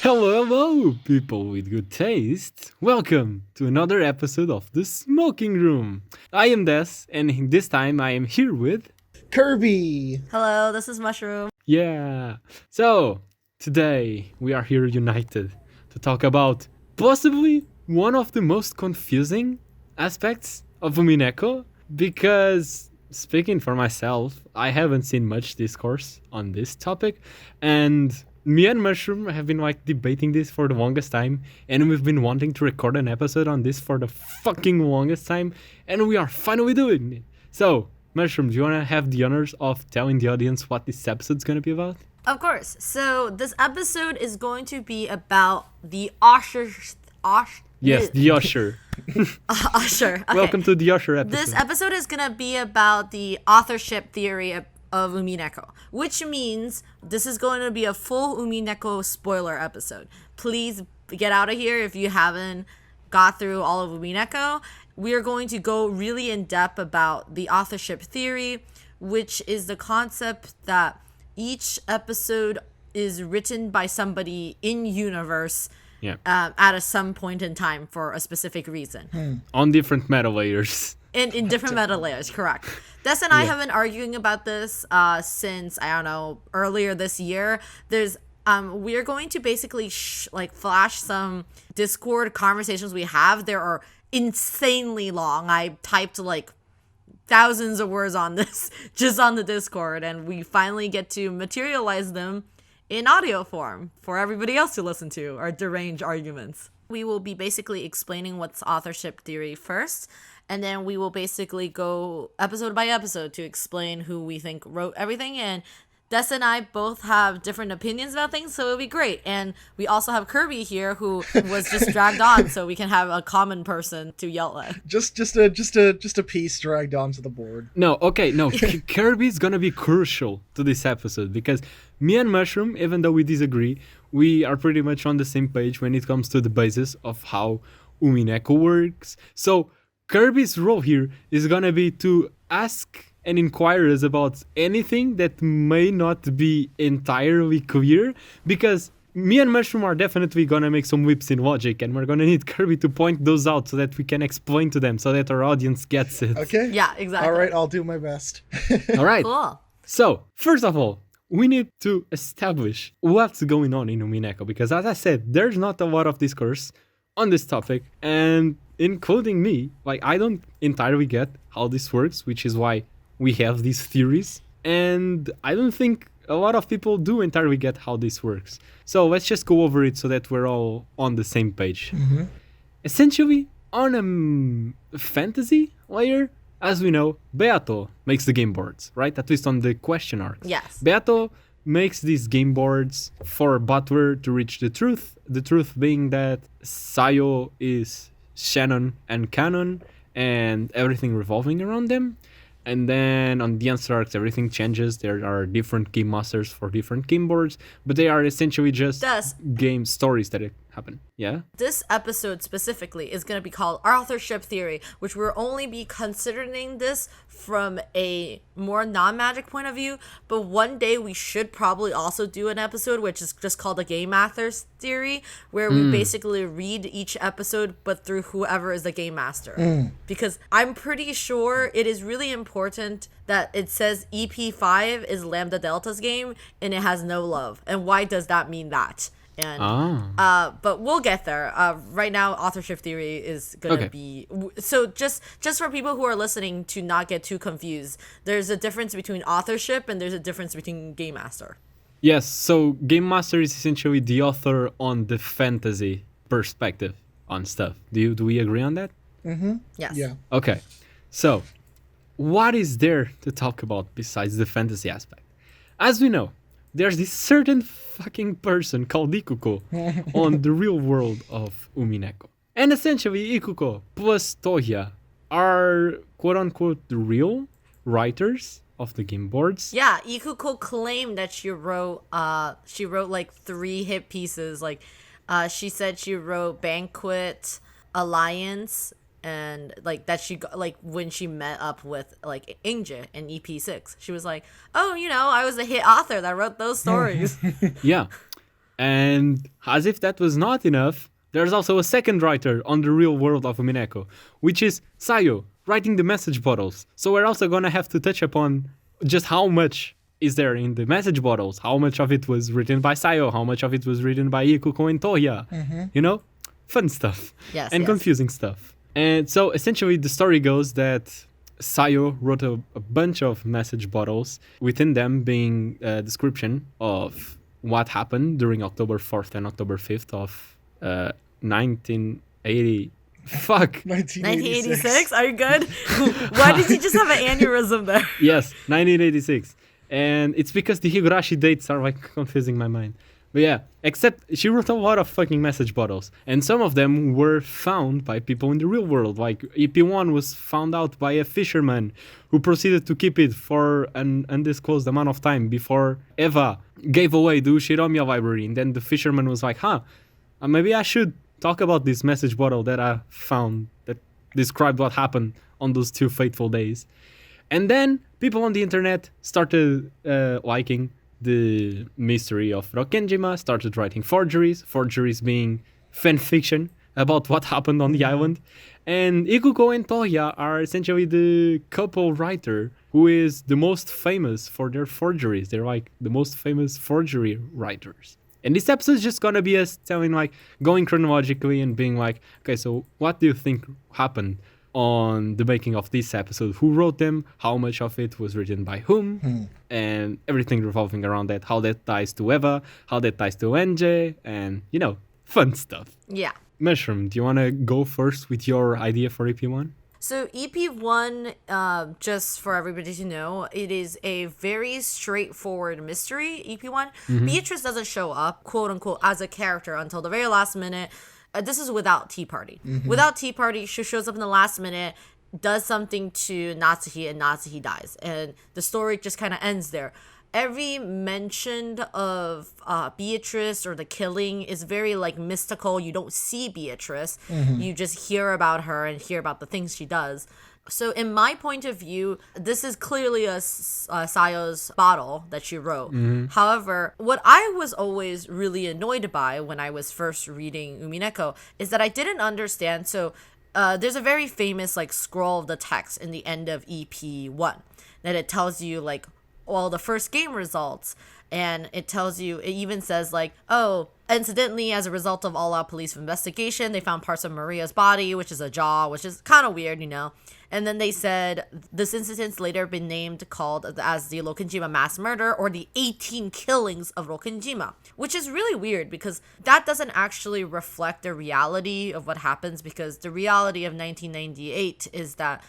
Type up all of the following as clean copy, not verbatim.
Hello, people with good taste. Welcome to another episode of The Smoking Room. I am Des, and this time I am here with... Kirby! Hello, this is Mushroom. Yeah. So, today we are here united to talk about possibly one of the most confusing aspects of Umineko, because, speaking for myself, I haven't seen much discourse on this topic, and... me and Mushroom have been debating this for the longest time, and we've been wanting to record an episode on this for the fucking longest time, and we are finally doing it. So, Mushroom, do you want to have the honors of telling the audience what this episode's going to be about? Of course. So this episode is going to be about the Usher. Yes, the Usher. Usher. Okay. Welcome to the Usher episode. This episode is going to be about the authorship theory of Umineko, which means this is going to be a full Umineko spoiler episode. Please get out of here if you haven't got through all of Umineko. We are going to go really in depth about the authorship theory, which is the concept that each episode is written by somebody in universe at some point in time for a specific reason. On different meta layers. In different meta layers, correct. Des and I have been arguing about this since, I don't know, earlier this year. There's we are going to basically flash some Discord conversations we have. There are insanely long. I typed thousands of words on this just on the Discord, and we finally get to materialize them in audio form for everybody else to listen to our deranged arguments. We will be basically explaining what's authorship theory first, and then we will basically go episode by episode to explain who we think wrote everything. And Des and I both have different opinions about things, so it'll be great. And we also have Kirby here, who was just dragged on, so we can have a common person to yell at. Just a piece dragged onto the board. No, Kirby's gonna be crucial to this episode, because me and Mushroom, even though we disagree, we are pretty much on the same page when it comes to the basis of how Umineko works. So Kirby's role here is gonna be to ask and inquire us about anything that may not be entirely clear, because me and Mushroom are definitely gonna make some whips in logic, and we're gonna need Kirby to point those out so that we can explain to them, so that our audience gets it. Okay? Yeah, exactly. All right, I'll do my best. All right. Cool. So, first of all, we need to establish what's going on in Umineko, because as I said, there's not a lot of discourse on this topic, and including me, I don't entirely get how this works, which is why we have these theories, and I don't think a lot of people do entirely get how this works. So let's just go over it so that we're all on the same page. Mm-hmm. Essentially, on a fantasy layer, as we know, Beato makes the game boards, right? At least on the question arc. Yes. Beato makes these game boards for Butler to reach the truth being that Sayo is Shannon and Canon, and everything revolving around them. And then on the answer arcs, everything changes. There are different game masters for different game boards, but they are essentially just game stories that happen. Yeah? This episode specifically is going to be called Authorship Theory, which we'll only be considering this from a more non-magic point of view, but one day we should probably also do an episode which is just called the Game Master's Theory, where we basically read each episode but through whoever is the Game Master. Because I'm pretty sure it is really important that it says EP5 is Lambda Delta's game and it has no love. And why does that mean that? And but we'll get there. Right now, authorship theory is gonna be so. Just for people who are listening to not get too confused, there's a difference between authorship and there's a difference between game master. Yes. So game master is essentially the author on the fantasy perspective on stuff. Do we agree on that? Mm-hmm. Yes. Yeah. Okay. So, what is there to talk about besides the fantasy aspect? As we know, there's this certain fucking person called Ikuko on the real world of Umineko. And essentially, Ikuko plus Tohya are quote-unquote the real writers of the game boards. Yeah, Ikuko claimed that she wrote 3 hit pieces. She said she wrote Banquet, Alliance, and that she got when she met up with Ange in EP6. She was like, "Oh, I was a hit author that wrote those stories." Yeah. And as if that was not enough, there's also a second writer on the real world of Umineko, which is Sayo, writing the message bottles. So we're also gonna have to touch upon just how much is there in the message bottles, how much of it was written by Sayo, how much of it was written by Ikuko and Tohya. You know? Fun stuff. Yes, and yes. confusing stuff. And so essentially the story goes that Sayo wrote a bunch of message bottles, within them being a description of what happened during October 4th and October 5th of 1980. Fuck. 1986? Are you good? Why did you just have an aneurysm there? Yes, 1986. And it's because the Higurashi dates are like confusing my mind. But yeah, except she wrote a lot of fucking message bottles. And some of them were found by people in the real world. Like EP1 was found out by a fisherman who proceeded to keep it for an undisclosed amount of time before Eva gave away the Ushiromiya library. And then the fisherman was like, maybe I should talk about this message bottle that I found that described what happened on those 2 fateful days. And then people on the internet started liking the mystery of Rokkenjima, started writing forgeries being fan fiction about what happened on the island. And Ikuko and Tohya are essentially the couple writer who is the most famous for their forgeries. They're like the most famous forgery writers. And this episode is just gonna be us telling, like, going chronologically and being like, okay, so what do you think happened on the making of this episode? Who wrote them? How much of it was written by whom? And everything revolving around that. How that ties to Eva, how that ties to Ange, and, you know, fun stuff. Yeah. Mushroom, do you want to go first with your idea for EP1? So EP1, just for everybody to know, it is a very straightforward mystery, EP1. Beatrice doesn't show up, quote unquote, as a character until the very last minute. This is without Tea Party. Without Tea Party, she shows up in the last minute, does something to Natsuhi, and Natsuhi dies. And the story just kind of ends there. Every mention of Beatrice or the killing is very, like, mystical. You don't see Beatrice. You just hear about her and hear about the things she does. So in my point of view, this is clearly a Sayo's bottle that she wrote. However, what I was always really annoyed by when I was first reading Umineko is that I didn't understand. So there's a very famous, like, scroll of the text in the end of EP1 that it tells you, like, all the first game results. And it tells you, it even says, like, oh, incidentally, as a result of all-out police investigation, they found parts of Maria's body, which is a jaw, which is kind of weird, you know. And then they said this incident's later been called as the Rokkenjima mass murder, or the 18 killings of Rokkenjima, which is really weird because that doesn't actually reflect the reality of what happens, because the reality of 1998 is that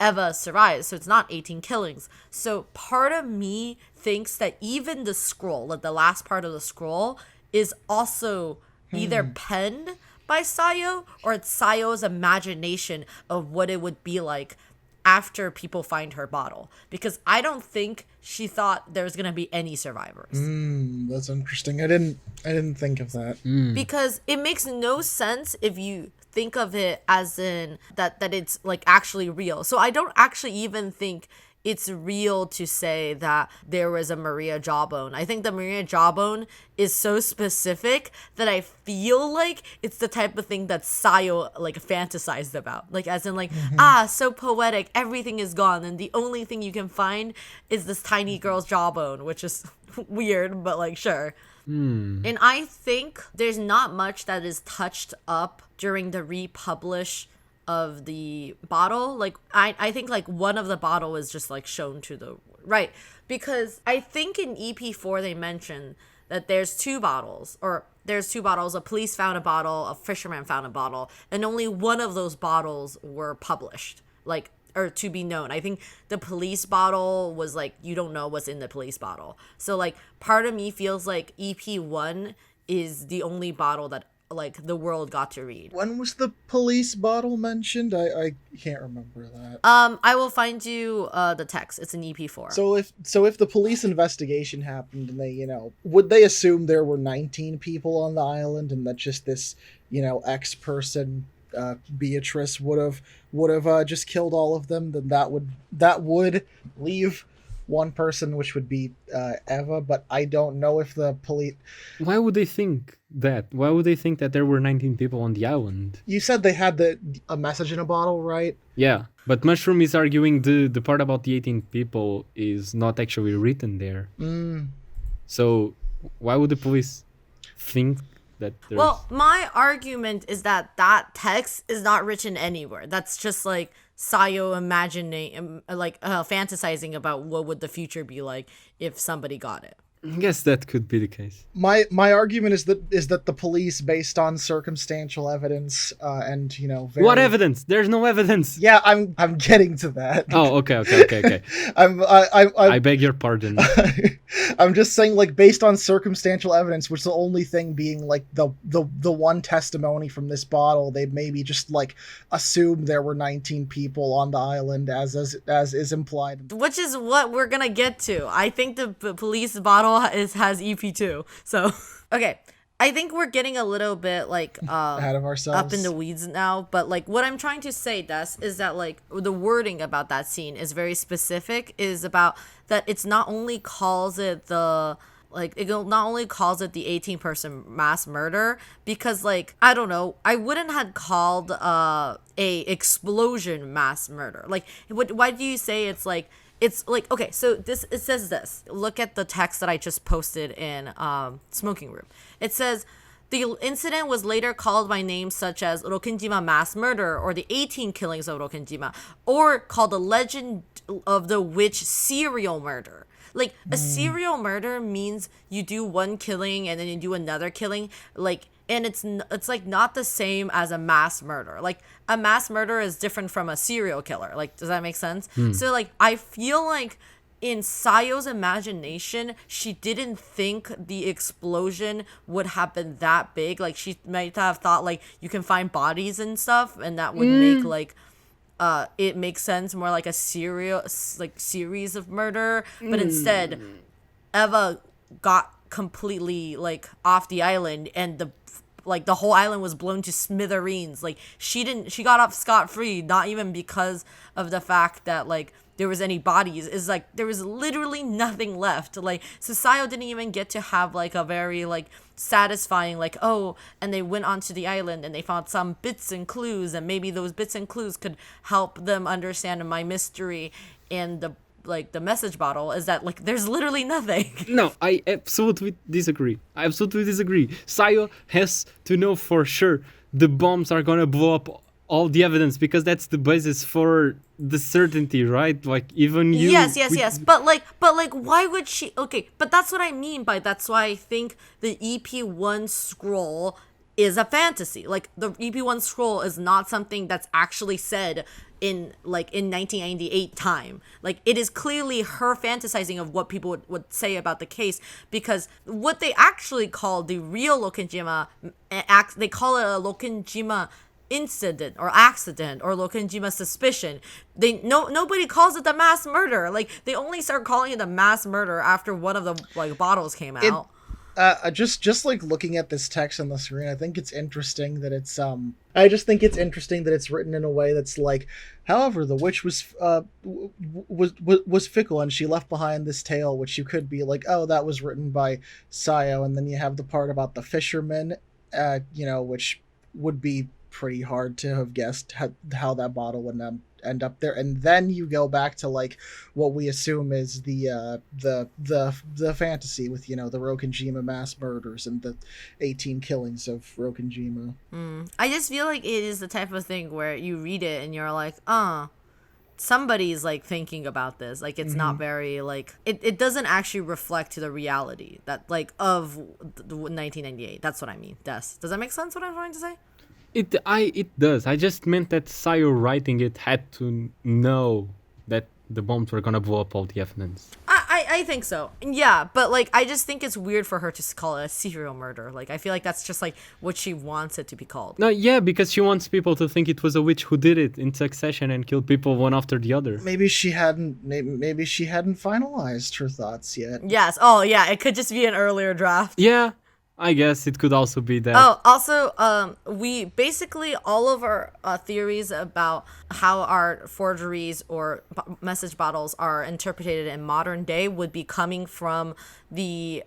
Eva survives, so it's not 18 killings. So part of me thinks that even the scroll, like the last part of the scroll, is also either penned by Sayo, or it's Sayo's imagination of what it would be like after people find her bottle. Because I don't think she thought there was gonna be any survivors. That's interesting. I didn't think of that. Because it makes no sense if you think of it as in that it's, like, actually real. So I don't actually even think it's real to say that there was a Maria jawbone. I think the Maria jawbone is so specific that I feel like it's the type of thing that Sayo, like, fantasized about. Like, as in, like, so poetic, everything is gone, and the only thing you can find is this tiny girl's jawbone, which is weird, but, like, sure. And I think there's not much that is touched up during the republish of the bottle. Like, I think, like, one of the bottle is just, like, shown to the right, because I think in EP4 they mentioned that there's two bottles. A police found a bottle, a fisherman found a bottle, and only one of those bottles were published, like, or to be known. I think the police bottle was, like, you don't know what's in the police bottle. So, like, part of me feels like EP1 is the only bottle that, like, the world got to read. When was the police bottle mentioned? I can't remember that. I will find you the text. It's in EP4. So if the police investigation happened and they, you know, would they assume there were 19 people on the island and that just this, you know, X person, Beatrice would have just killed all of them? Then that would leave one person, which would be Eva, but I don't know if the police. Why would they think that? Why would they think that there were 19 people on the island? You said they had a message in a bottle, right? Yeah, but Mushroom is arguing the part about the 18 people is not actually written there. So why would the police think that there's... Well, my argument is that that text is not written anywhere. That's just like Sayo imagining, fantasizing about what would the future be like if somebody got it. I guess that could be the case. My argument is that the police, based on circumstantial evidence and What evidence? There's no evidence. Yeah, I'm getting to that. Oh, okay. I beg your pardon. I'm just saying, like, based on circumstantial evidence, which the only thing being like the one testimony from this bottle, they maybe just like assumed there were 19 people on the island, as is implied. Which is what we're gonna get to. I think the police bottle has EP2. So okay. I think we're getting a little bit like ahead of ourselves, up in the weeds now, but like what I'm trying to say, Des, is that like the wording about that scene is very specific, is about that it's not only calls it the 18 person mass murder, because like I don't know, I wouldn't have called a explosion mass murder. Like why do you say it's like okay, so it says this. Look at the text that I just posted in Smoking Room. It says the incident was later called by names such as Rokenjima mass murder, or the 18 killings of Rokenjima, or called the legend of the witch serial murder. Like a serial murder means you do one killing and then you do another killing, like, and it's like not the same as a mass murder. Like a mass murder is different from a serial killer. Like, does that make sense? So like I feel like in Sayo's imagination, she didn't think the explosion would happen that big. Like she might have thought like you can find bodies and stuff, and that would make like it makes sense more like a series of murder. But instead, Eva got completely like off the island, and the whole island was blown to smithereens. Like she got off scot-free, not even because of the fact that like there was any bodies. Is like there was literally nothing left. Like Sayo didn't even get to have like a very like satisfying like, oh, and they went onto the island and they found some bits and clues, and maybe those bits and clues could help them understand my mystery. And the message bottle is that like there's literally nothing. No, I absolutely disagree. Sayo has to know for sure the bombs are gonna blow up all the evidence, because that's the basis for the certainty, right? Like even you. Yes. But like, why would she? Okay, but that's what I mean by that's why I think the EP1 scroll is a fantasy. Like the EP1 scroll is not something that's actually said in 1998 time. Like it is clearly her fantasizing of what people would say about the case, because what they actually call the real Rokenjima they call it a Rokenjima incident or accident or Rokenjima suspicion. Nobody calls it the mass murder. Like they only start calling it a mass murder after one of the like bottles came out. Just like looking at this text on the screen, I think it's interesting that it's I just think it's interesting that it's written in a way that's like, however, the witch was fickle and she left behind this tale, which you could be like, oh, that was written by Sayo, and then you have the part about the fisherman, which would be pretty hard to have guessed how that bottle would end up there, and then you go back to like what we assume is the fantasy with the Rokenjima mass murders and the 18 killings of Rokenjima. I just feel like it is the type of thing where you read it and you're like, somebody's like thinking about this. Like it's not very like it doesn't actually reflect to the reality that like of 1998. That's what I mean. Does that make sense what I'm trying to say? It does. I just meant that Sayo writing it had to know that the bombs were gonna blow up all the evidence. I think so. Yeah, but like I just think it's weird for her to call it a serial murder. Like I feel like that's just like what she wants it to be called. No, yeah, because she wants people to think it was a witch who did it in succession and killed people one after the other. Maybe she hadn't finalized her thoughts yet. Yes. Oh yeah, it could just be an earlier draft. Yeah. I guess it could also be that. Oh, also, we basically all of our theories about how our forgeries or message bottles are interpreted in modern day would be coming from the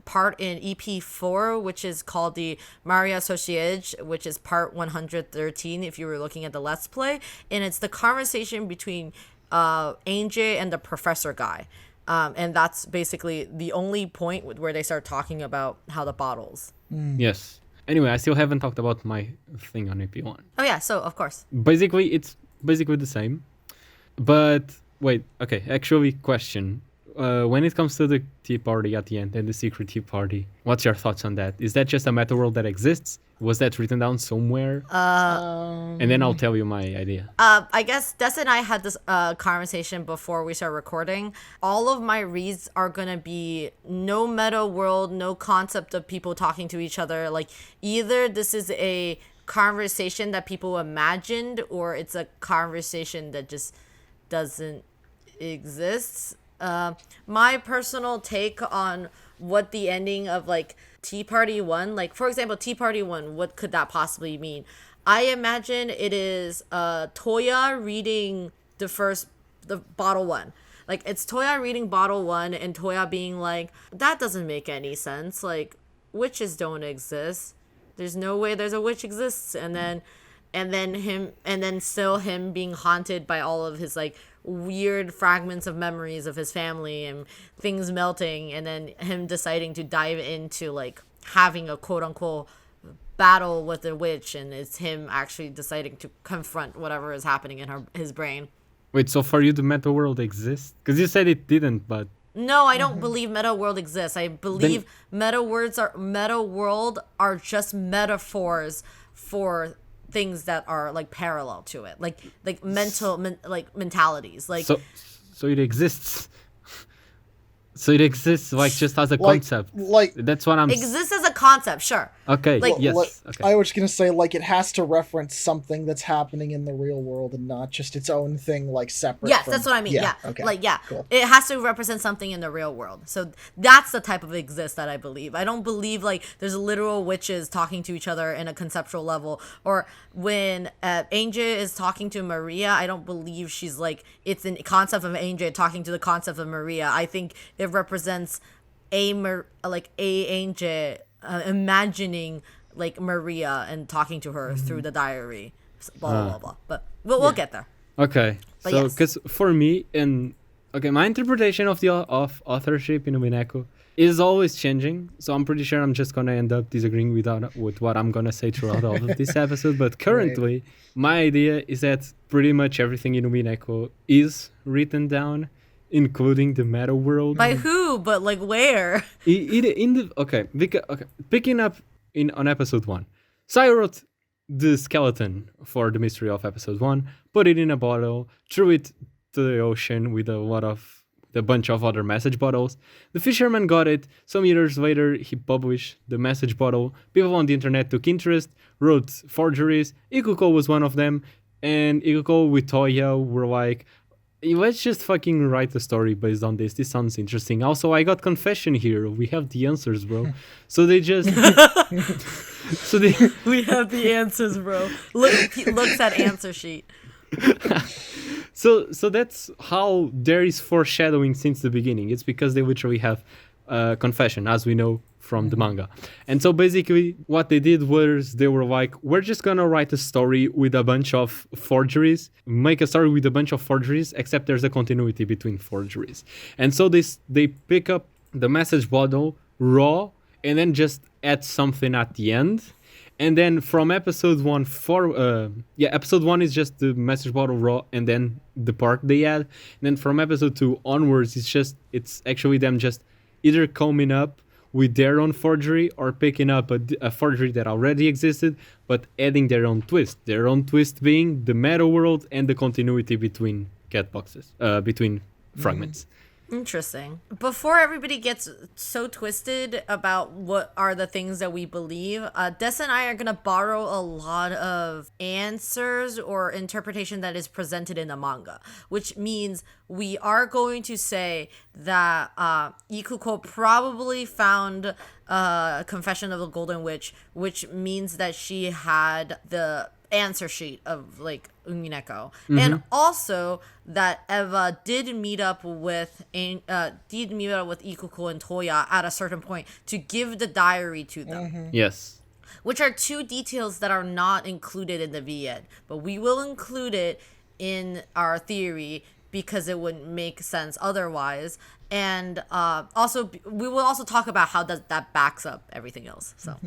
part in EP4, which is called the Maria Associage, which is part 113 if you were looking at the Let's Play. And it's the conversation between Ange and the professor guy. And that's basically the only point where they start talking about how the bottles. Yes. Anyway, I still haven't talked about my thing on AP1. Oh yeah, so of course. Basically, it's basically the same. But wait, okay. Actually, question: when it comes to the tea party at the end and the secret tea party, what's your thoughts on that? Is that just a meta world that exists? Was that written down somewhere? And then I'll tell you my idea. I guess Des and I had this conversation before we start recording. All of my reads are gonna be no meta world, no concept of people talking to each other. Like either this is a conversation that people imagined, or it's a conversation that just doesn't exist. My personal take on what the ending of like Tea Party 1, like for example Tea Party 1, what could that possibly mean? I imagine it is Tohya reading the bottle 1. Like it's Tohya reading bottle 1 and Tohya being like, that doesn't make any sense, like witches don't exist, there's no way there's a witch exists, and then still him being haunted by all of his like weird fragments of memories of his family and things melting, and then him deciding to dive into like having a quote unquote battle with a witch, and it's him actually deciding to confront whatever is happening in his brain. Wait, so for you the meta world exists? Because you said it didn't, but No, I don't believe meta world exists. I believe meta world are just metaphors for things that are like parallel to it, like mentalities, like so it exists. So it exists like just as a concept. Like that's what I'm. Exists as a concept, sure. Okay. Like, yes. Okay. I was gonna say, like, it has to reference something that's happening in the real world and not just its own thing, like separate. Yes, that's what I mean. Yeah. Okay. Like, yeah, Cool. it has to represent something in the real world. So that's the type of exist that I believe. I don't believe like there's literal witches talking to each other in a conceptual level, or when Ange is talking to Maria, I don't believe she's like it's the concept of Ange talking to the concept of Maria. I think it represents Ange imagining like Maria and talking to her through the diary, blah blah blah. But we'll get there. Okay. But so yes. because for me my interpretation of the authorship in Umineko is always changing. So I'm pretty sure I'm just gonna end up disagreeing with what I'm gonna say throughout all of this episode. But currently, my idea is that pretty much everything in Umineko is written down, including the meta world. By who? But like where? Picking up on episode 1. So I wrote the skeleton for the mystery of episode 1, put it in a bottle, threw it to the ocean with a bunch of other message bottles. The fisherman got it. Some years later, he published the message bottle. People on the internet took interest, wrote forgeries. Ikuko was one of them, and Ikuko with Tohya were like, let's just fucking write a story based on this. This sounds interesting. Also, I got confession here. We have the answers, bro. So they just... We have the answers, bro. He looks at answer sheet. So that's how there is foreshadowing since the beginning. It's because they literally have confession, as we know from the manga. And so basically what they did was they were like, we're just gonna write a story with a bunch of forgeries, make a story with a bunch of forgeries, except there's a continuity between forgeries. And so they pick up the message bottle raw and then just add something at the end. And then from episode 1 episode 1 is just the message bottle raw and then the part they add. And then from episode 2 onwards, it's actually them just either coming up with their own forgery or picking up a forgery that already existed, but adding their own twist. Their own twist being the meta world and the continuity between cat boxes, between fragments. Interesting. Before everybody gets so twisted about what are the things that we believe, Des and I are going to borrow a lot of answers or interpretation that is presented in the manga, which means we are going to say that Ikuko probably found Confession of the Golden Witch, which means that she had the answer sheet of like Umineko, and also that Eva did meet up with Ikuko and Tohya at a certain point to give the diary to them. Yes. Which are two details that are not included in the VN, but we will include it in our theory because it wouldn't make sense otherwise. And also, we will also talk about how that backs up everything else. So.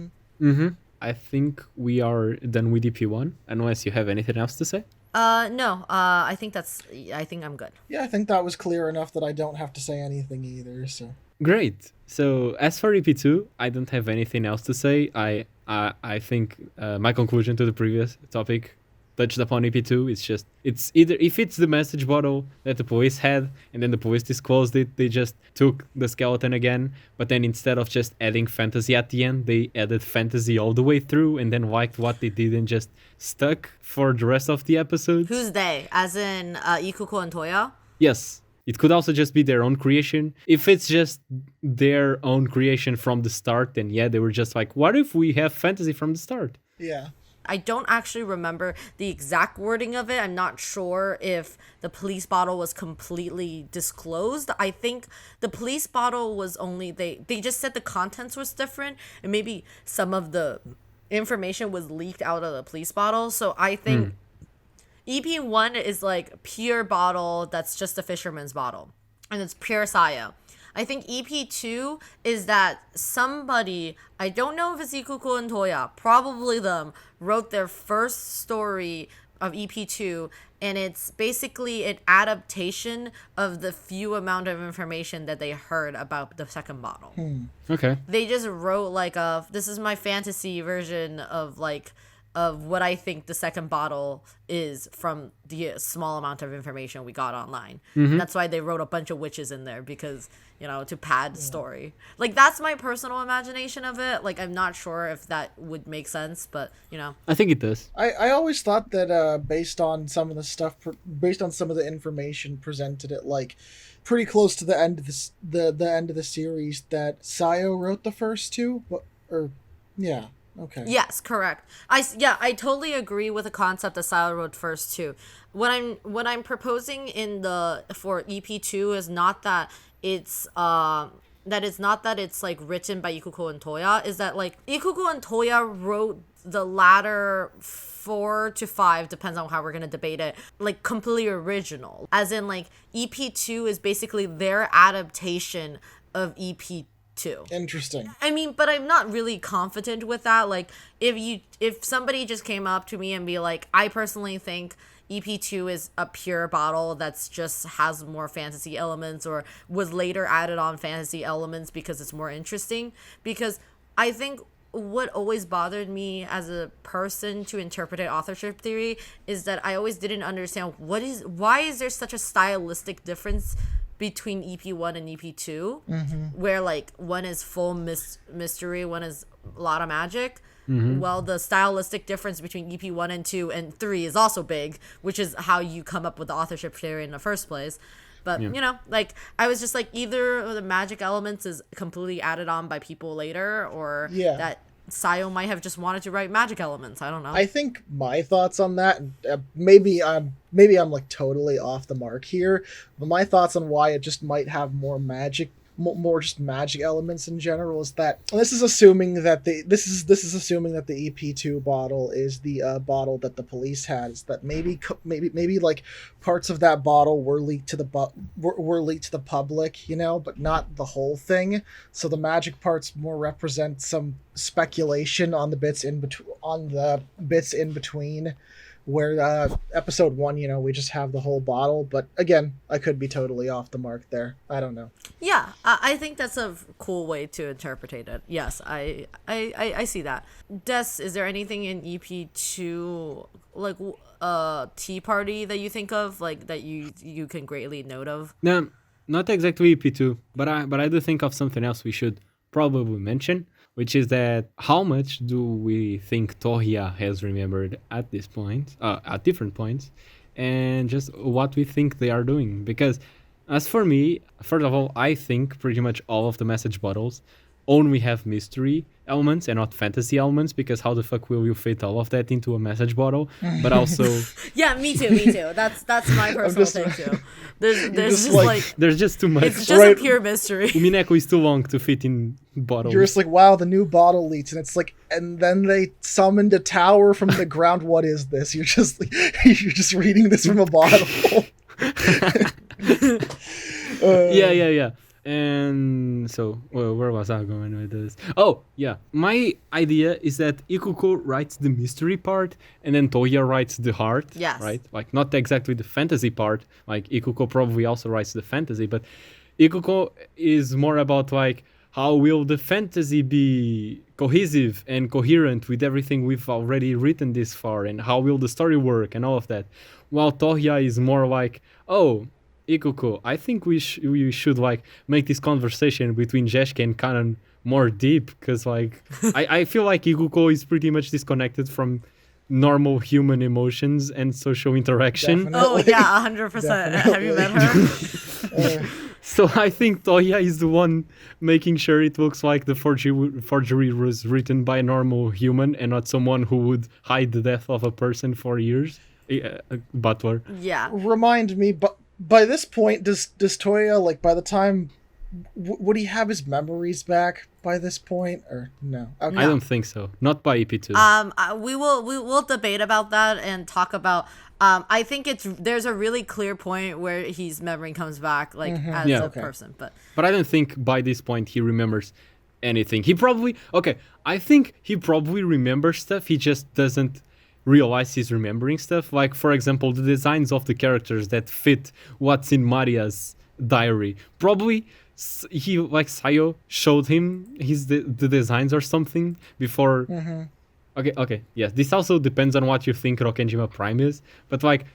I think we are done with EP1, unless you have anything else to say. No. I think I'm good. Yeah, I think that was clear enough that I don't have to say anything either. So Great. So as for EP2, I don't have anything else to say. I think my conclusion to the previous topic touched upon EP2. It's either if it's the message bottle that the police had and then the police disclosed it, they just took the skeleton again, but then instead of just adding fantasy at the end, they added fantasy all the way through and then liked what they did and just stuck for the rest of the episodes. Who's they? As in Ikuko and Tohya? Yes. It could also just be their own creation. If it's just their own creation from the start, then yeah, they were just like, what if we have fantasy from the start? yeah. I don't actually remember the exact wording of it. I'm not sure if the police bottle was completely disclosed. I think the police bottle was only, they just said the contents was different and maybe some of the information was leaked out of the police bottle. So I think EP1 is like pure bottle that's just a fisherman's bottle and it's pure Saya. I think EP2 is that somebody, I don't know if it's Ikuko and Tohya, probably them, wrote their first story of EP2, and it's basically an adaptation of the few amount of information that they heard about the second bottle. Okay. They just wrote like this is my fantasy version of what I think the second bottle is from the small amount of information we got online. That's why they wrote a bunch of witches in there because, to pad the story. Like, that's my personal imagination of it. Like, I'm not sure if that would make sense, but, I think it does. I always thought that based on some of the stuff, based on some of the information presented at like pretty close to the end of the end of the series, that Sayo wrote the first two, yeah. Okay. Yes, correct. I totally agree with the concept that Sayo wrote first too. What I'm proposing for EP2 is not that it's like written by Ikuko and Tohya, is that like Ikuko and Tohya wrote the latter 4 to 5, depends on how we're gonna debate it, like completely original. As in like EP2 is basically their adaptation of EP2. Interesting. I mean, but I'm not really confident with that. Like, if somebody just came up to me and be like, I personally think EP2 is a pure bottle that's just has more fantasy elements or was later added on fantasy elements because it's more interesting. Because I think what always bothered me as a person to interpret authorship theory is that I always didn't understand why is there such a stylistic difference between EP1 and EP2, where like one is full mystery, one is a lot of magic. Well, the stylistic difference between EP1 and 2 and 3 is also big, which is how you come up with the authorship theory in the first place. But, like, I was just like, either of the magic elements is completely added on by people later, or that Sayo might have just wanted to write magic elements. I don't know. I think my thoughts on that, maybe I'm like totally off the mark here, but my thoughts on why it just might have more magic, more just magic elements in general is that this is assuming that the EP2 bottle is the bottle that the police had. Is that maybe like parts of that bottle were leaked to the public, but not the whole thing. So the magic parts more represent some speculation on the bits in between. Where episode 1, we just have the whole bottle, but again, I could be totally off the mark there. I don't know. Yeah, I think that's a cool way to interpret it. Yes, I see that. Des, is there anything in EP2 like Tea Party that you think of, like that you can greatly note of? No, not exactly EP2, but I do think of something else we should probably mention, which is that how much do we think Tohya has remembered at this point, at different points, and just what we think they are doing. Because as for me, first of all, I think pretty much all of the message bottles only have mystery elements and not fantasy elements, because how the fuck will you fit all of that into a message bottle? But also, Yeah, me too. That's my personal thing too. There's just like there's just too much. it's just a pure mystery. Umineko is too long to fit in bottles. You're just like, wow, the new bottle leaks, and it's like, and then they summoned a tower from the ground. What is this? You're just like, you're just reading this from a bottle. Yeah. And so, well, where was I going with this? Oh, yeah. My idea is that Ikuko writes the mystery part, and then Tohya writes the heart. Yes. Right? Like, not exactly the fantasy part. Like, Ikuko probably also writes the fantasy, but Ikuko is more about, like, how will the fantasy be cohesive and coherent with everything we've already written this far, and how will the story work, and all of that. While Tohya is more like, oh, Ikuko, I think we should like make this conversation between Jeske and Kanan more deep, because like I feel like Ikuko is pretty much disconnected from normal human emotions and social interaction. Definitely. Oh yeah, 100%. Have you met her? So I think Tohya is the one making sure it looks like the forgery was written by a normal human and not someone who would hide the death of a person for years. Butler. Yeah. Remind me, but by this point, does Toya, like, by the time, would he have his memories back by this point, or no? Okay. I don't think so. Not by EP2. We will debate about that and talk about. I think there's a really clear point where his memory comes back, like as a person, but I don't think by this point he remembers anything. I think he probably remembers stuff. He just doesn't realize he's remembering stuff. Like, for example, the designs of the characters that fit what's in Maria's diary. Probably he, like, Sayo showed him the designs or something before. Okay, yes, this also depends on what you think Rokenjima Prime is, but like,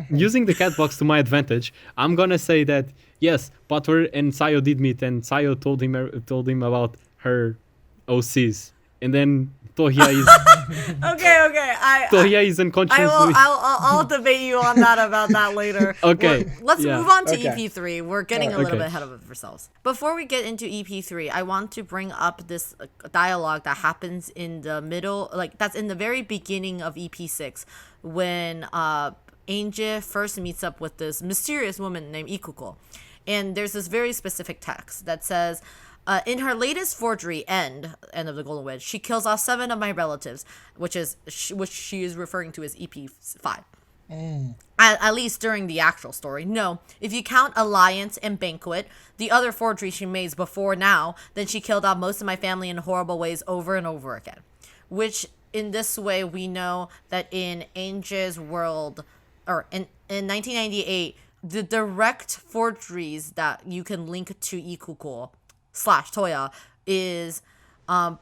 using the cat box to my advantage, I'm gonna say that yes, Butler and Sayo did meet, and Sayo told him about her OCs, and then Tohya is okay. Tohya is unconsciously. I'll debate you on that about that later. Okay. Let's move on to Okay. EP3. We're getting a little bit ahead of ourselves. Before we get into EP3, I want to bring up this dialogue that happens in the middle, like that's in the very beginning of EP6, when Ange first meets up with this mysterious woman named Ikuko, and there's this very specific text that says. In her latest forgery, End of the Golden Wedge, she kills off 7 of my relatives, which she is referring to as EP5. At least during the actual story. No, if you count Alliance and Banquet, the other forgeries she made before now, then she killed off most of my family in horrible ways over and over again. Which, in this way, we know that in Ange's world, or in 1998, the direct forgeries that you can link to Ikuko / Toya is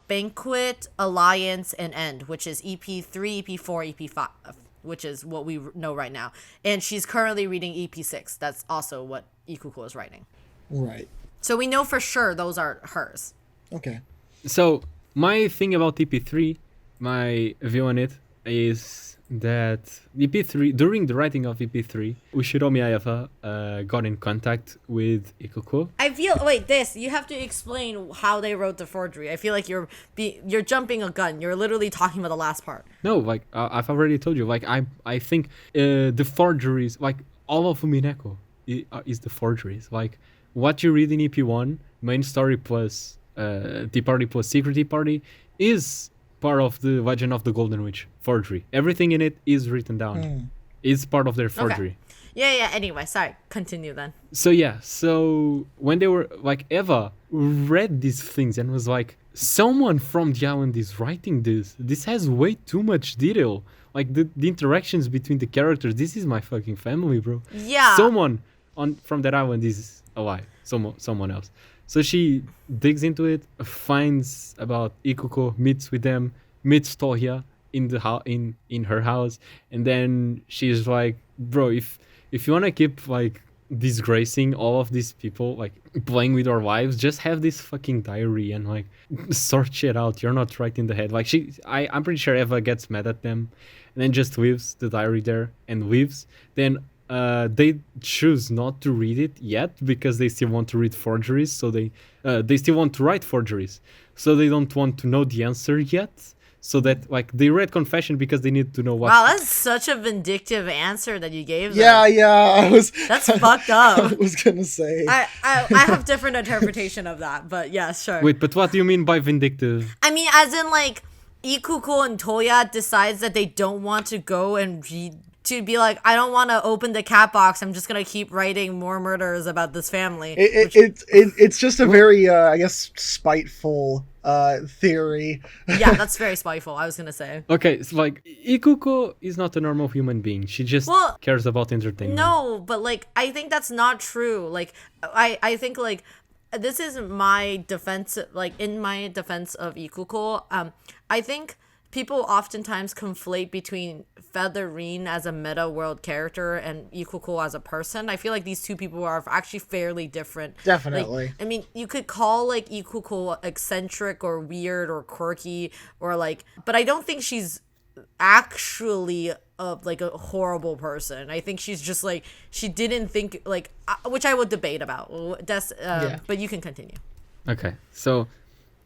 Banquet, Alliance, and End, which is EP3, EP4, EP5, which is what we know right now. And she's currently reading EP6. That's also what Ikuko is writing. Right. So we know for sure those are hers. Okay. So my thing about EP3, my view on it is that EP3, during the writing of EP3, Ushiromi Ayafa got in contact with Ikuko. You have to explain how they wrote the forgery. I feel like you're jumping a gun. You're literally talking about the last part. No, like I've already told you. Like I think the forgeries, like all of Umineko, is the forgeries. Like what you read in EP1, main story plus Tea Party plus Secret Tea Party, is part of the Legend of the Golden Witch forgery. Everything in it is written down. Is part of their forgery. Okay. Yeah. Anyway, sorry. Continue then. So when they were like, Eva read these things and was like, someone from the island is writing this. This has way too much detail. Like the interactions between the characters. This is my fucking family, bro. Yeah. Someone from that island is alive. Someone else. So she digs into it, finds about Ikuko, meets with them, meets Tohya in her house, and then she's like, bro, if you wanna keep like disgracing all of these people, like playing with our lives, just have this fucking diary and like sort shit out. You're not right in the head. Like I'm pretty sure Eva gets mad at them and then just leaves the diary there and leaves. Then they choose not to read it yet because they still want to read forgeries. So they still want to write forgeries. So they don't want to know the answer yet. So that like they read confession because they need to know what. Wow, that's such a vindictive answer that you gave them. Yeah. That's fucked up. I was gonna say. I have different interpretation of that, but yeah, sure. Wait, but what do you mean by vindictive? I mean, as in like Ikuko and Tohya decides that they don't want to go and read, to be like, I don't want to open the cat box. I'm just gonna keep writing more murders about this family. It's just a very I guess spiteful theory. Yeah, that's very spiteful. I was gonna say. Okay, so like Ikuko is not a normal human being. She just cares about entertainment. No, but like I think that's not true. Like I think like this is my defense. Like in my defense of Ikuko, I think people oftentimes conflate between Featherine as a Metaworld character and Ikuko as a person. I feel like these two people are actually fairly different. Definitely. Like, I mean, you could call like Ikuko eccentric or weird or quirky or like, but I don't think she's actually like a horrible person. I think she's just like, she didn't think like, which I would debate about. But you can continue. Okay, so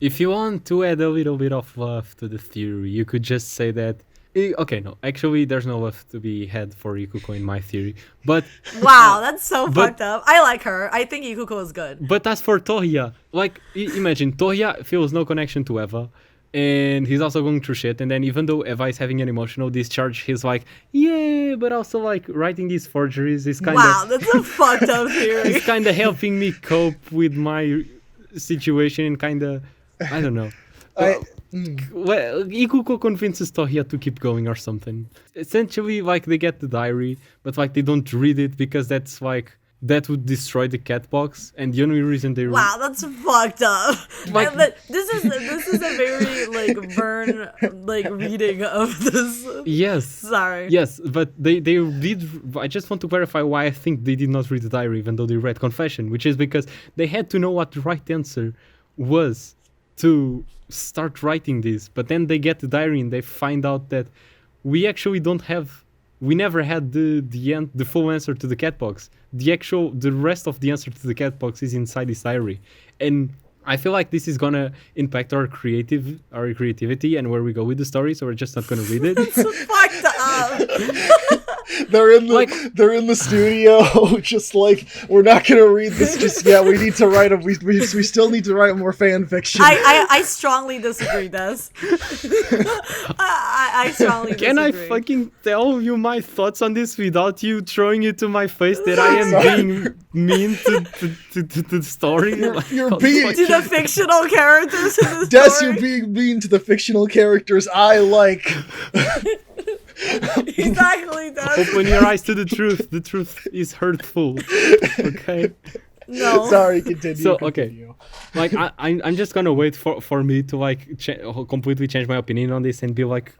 if you want to add a little bit of love to the theory, you could just say that. Okay, no, actually, there's no love to be had for Ikuko in my theory. But wow, that's so fucked up. I like her. I think Ikuko is good. But as for Tohya, like imagine Tohya feels no connection to Eva, and he's also going through shit. And then even though Eva is having an emotional discharge, he's like, yeah, but also like writing these forgeries is kind of that's a fucked up theory. It's kind of helping me cope with my situation and kind of. I don't know. Well, Ikuko convinces Tohya to keep going or something. Essentially, like, they get the diary, but, like, they don't read it because that's, like, that would destroy the cat box. And the only reason they... Wow, that's fucked up. Like, this is a very, like, burn, like, reading of this. Yes. Sorry. Yes, but they did... I just want to clarify why I think they did not read the diary, even though they read confession, which is because they had to know what the right answer was to start writing this. But then they get the diary and they find out that we actually never had the full answer to the cat box. The rest of the answer to the cat box is inside this diary. And I feel like this is gonna impact our creativity and where we go with the story, so we're just not gonna read it. It's fucked up. They're in the studio, just like, we're not gonna read this just yet. We need to write we still need to write more fan fiction. I strongly disagree, Des. I strongly disagree. Can I fucking tell you my thoughts on this without you throwing it to my face that I am being mean to the story? You're being to the fictional characters in the Des, story. you're being mean to the fictional characters I like. Exactly, Des. Open your eyes to the truth. The truth is hurtful. Okay? No. Sorry, continue. So, continue. Okay. Like, I'm just gonna wait for me to, like, completely change my opinion on this and be like,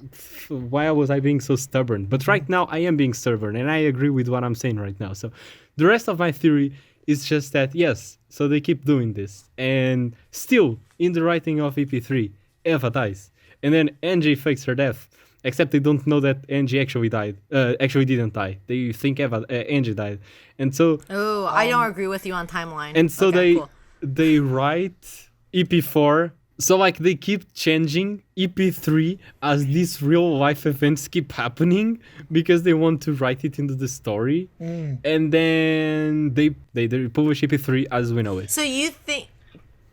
why was I being so stubborn? But right now, I am being stubborn, and I agree with what I'm saying right now. So, the rest of my theory is just that, yes, so they keep doing this. And still, in the writing of EP3, Eva dies. And then Ange fakes her death. Except they don't know that Ange actually didn't die. They think Ange died. And so... Oh, I don't agree with you on timeline. And so cool. they write EP4. So, like, they keep changing EP3 as these real life events keep happening because they want to write it into the story. And then they publish EP3 as we know it. So you think...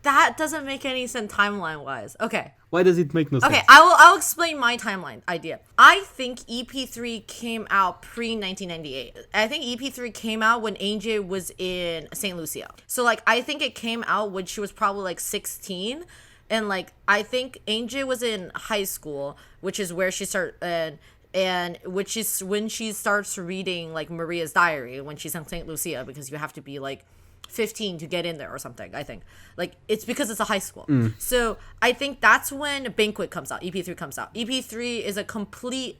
That doesn't make any sense timeline-wise. Okay. Why does it make no sense? Okay, I'll explain my timeline idea. I think EP3 came out pre-1998. I think EP3 came out when Ange was in St. Lucia. So, like, I think it came out when she was probably, like, 16. And, like, I think Ange was in high school, which is where she started... And which is when she starts reading, like, Maria's diary when she's in St. Lucia, because you have to be, like, 15 to get in there or something. I think, like, it's because it's a high school. So I think that's when Banquet comes out. EP3 comes out. EP3 is a complete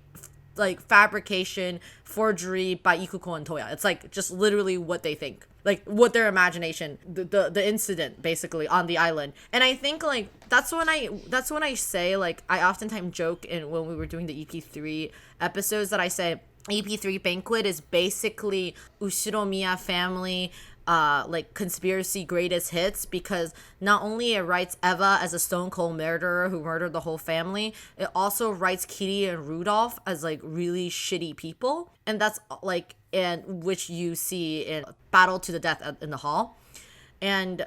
like fabrication, forgery by Ikuko and Tohya. It's like just literally what they think, like what their imagination, the incident basically on the island. And I think like that's when I say, like, I oftentimes joke in when we were doing the EP3 episodes that I say EP3 Banquet is basically Ushiromiya family like conspiracy greatest hits, because not only it writes Eva as a stone cold murderer who murdered the whole family, it also writes Kitty and Rudolph as like really shitty people, and that's like, and which you see in Battle to the Death in the Hall. And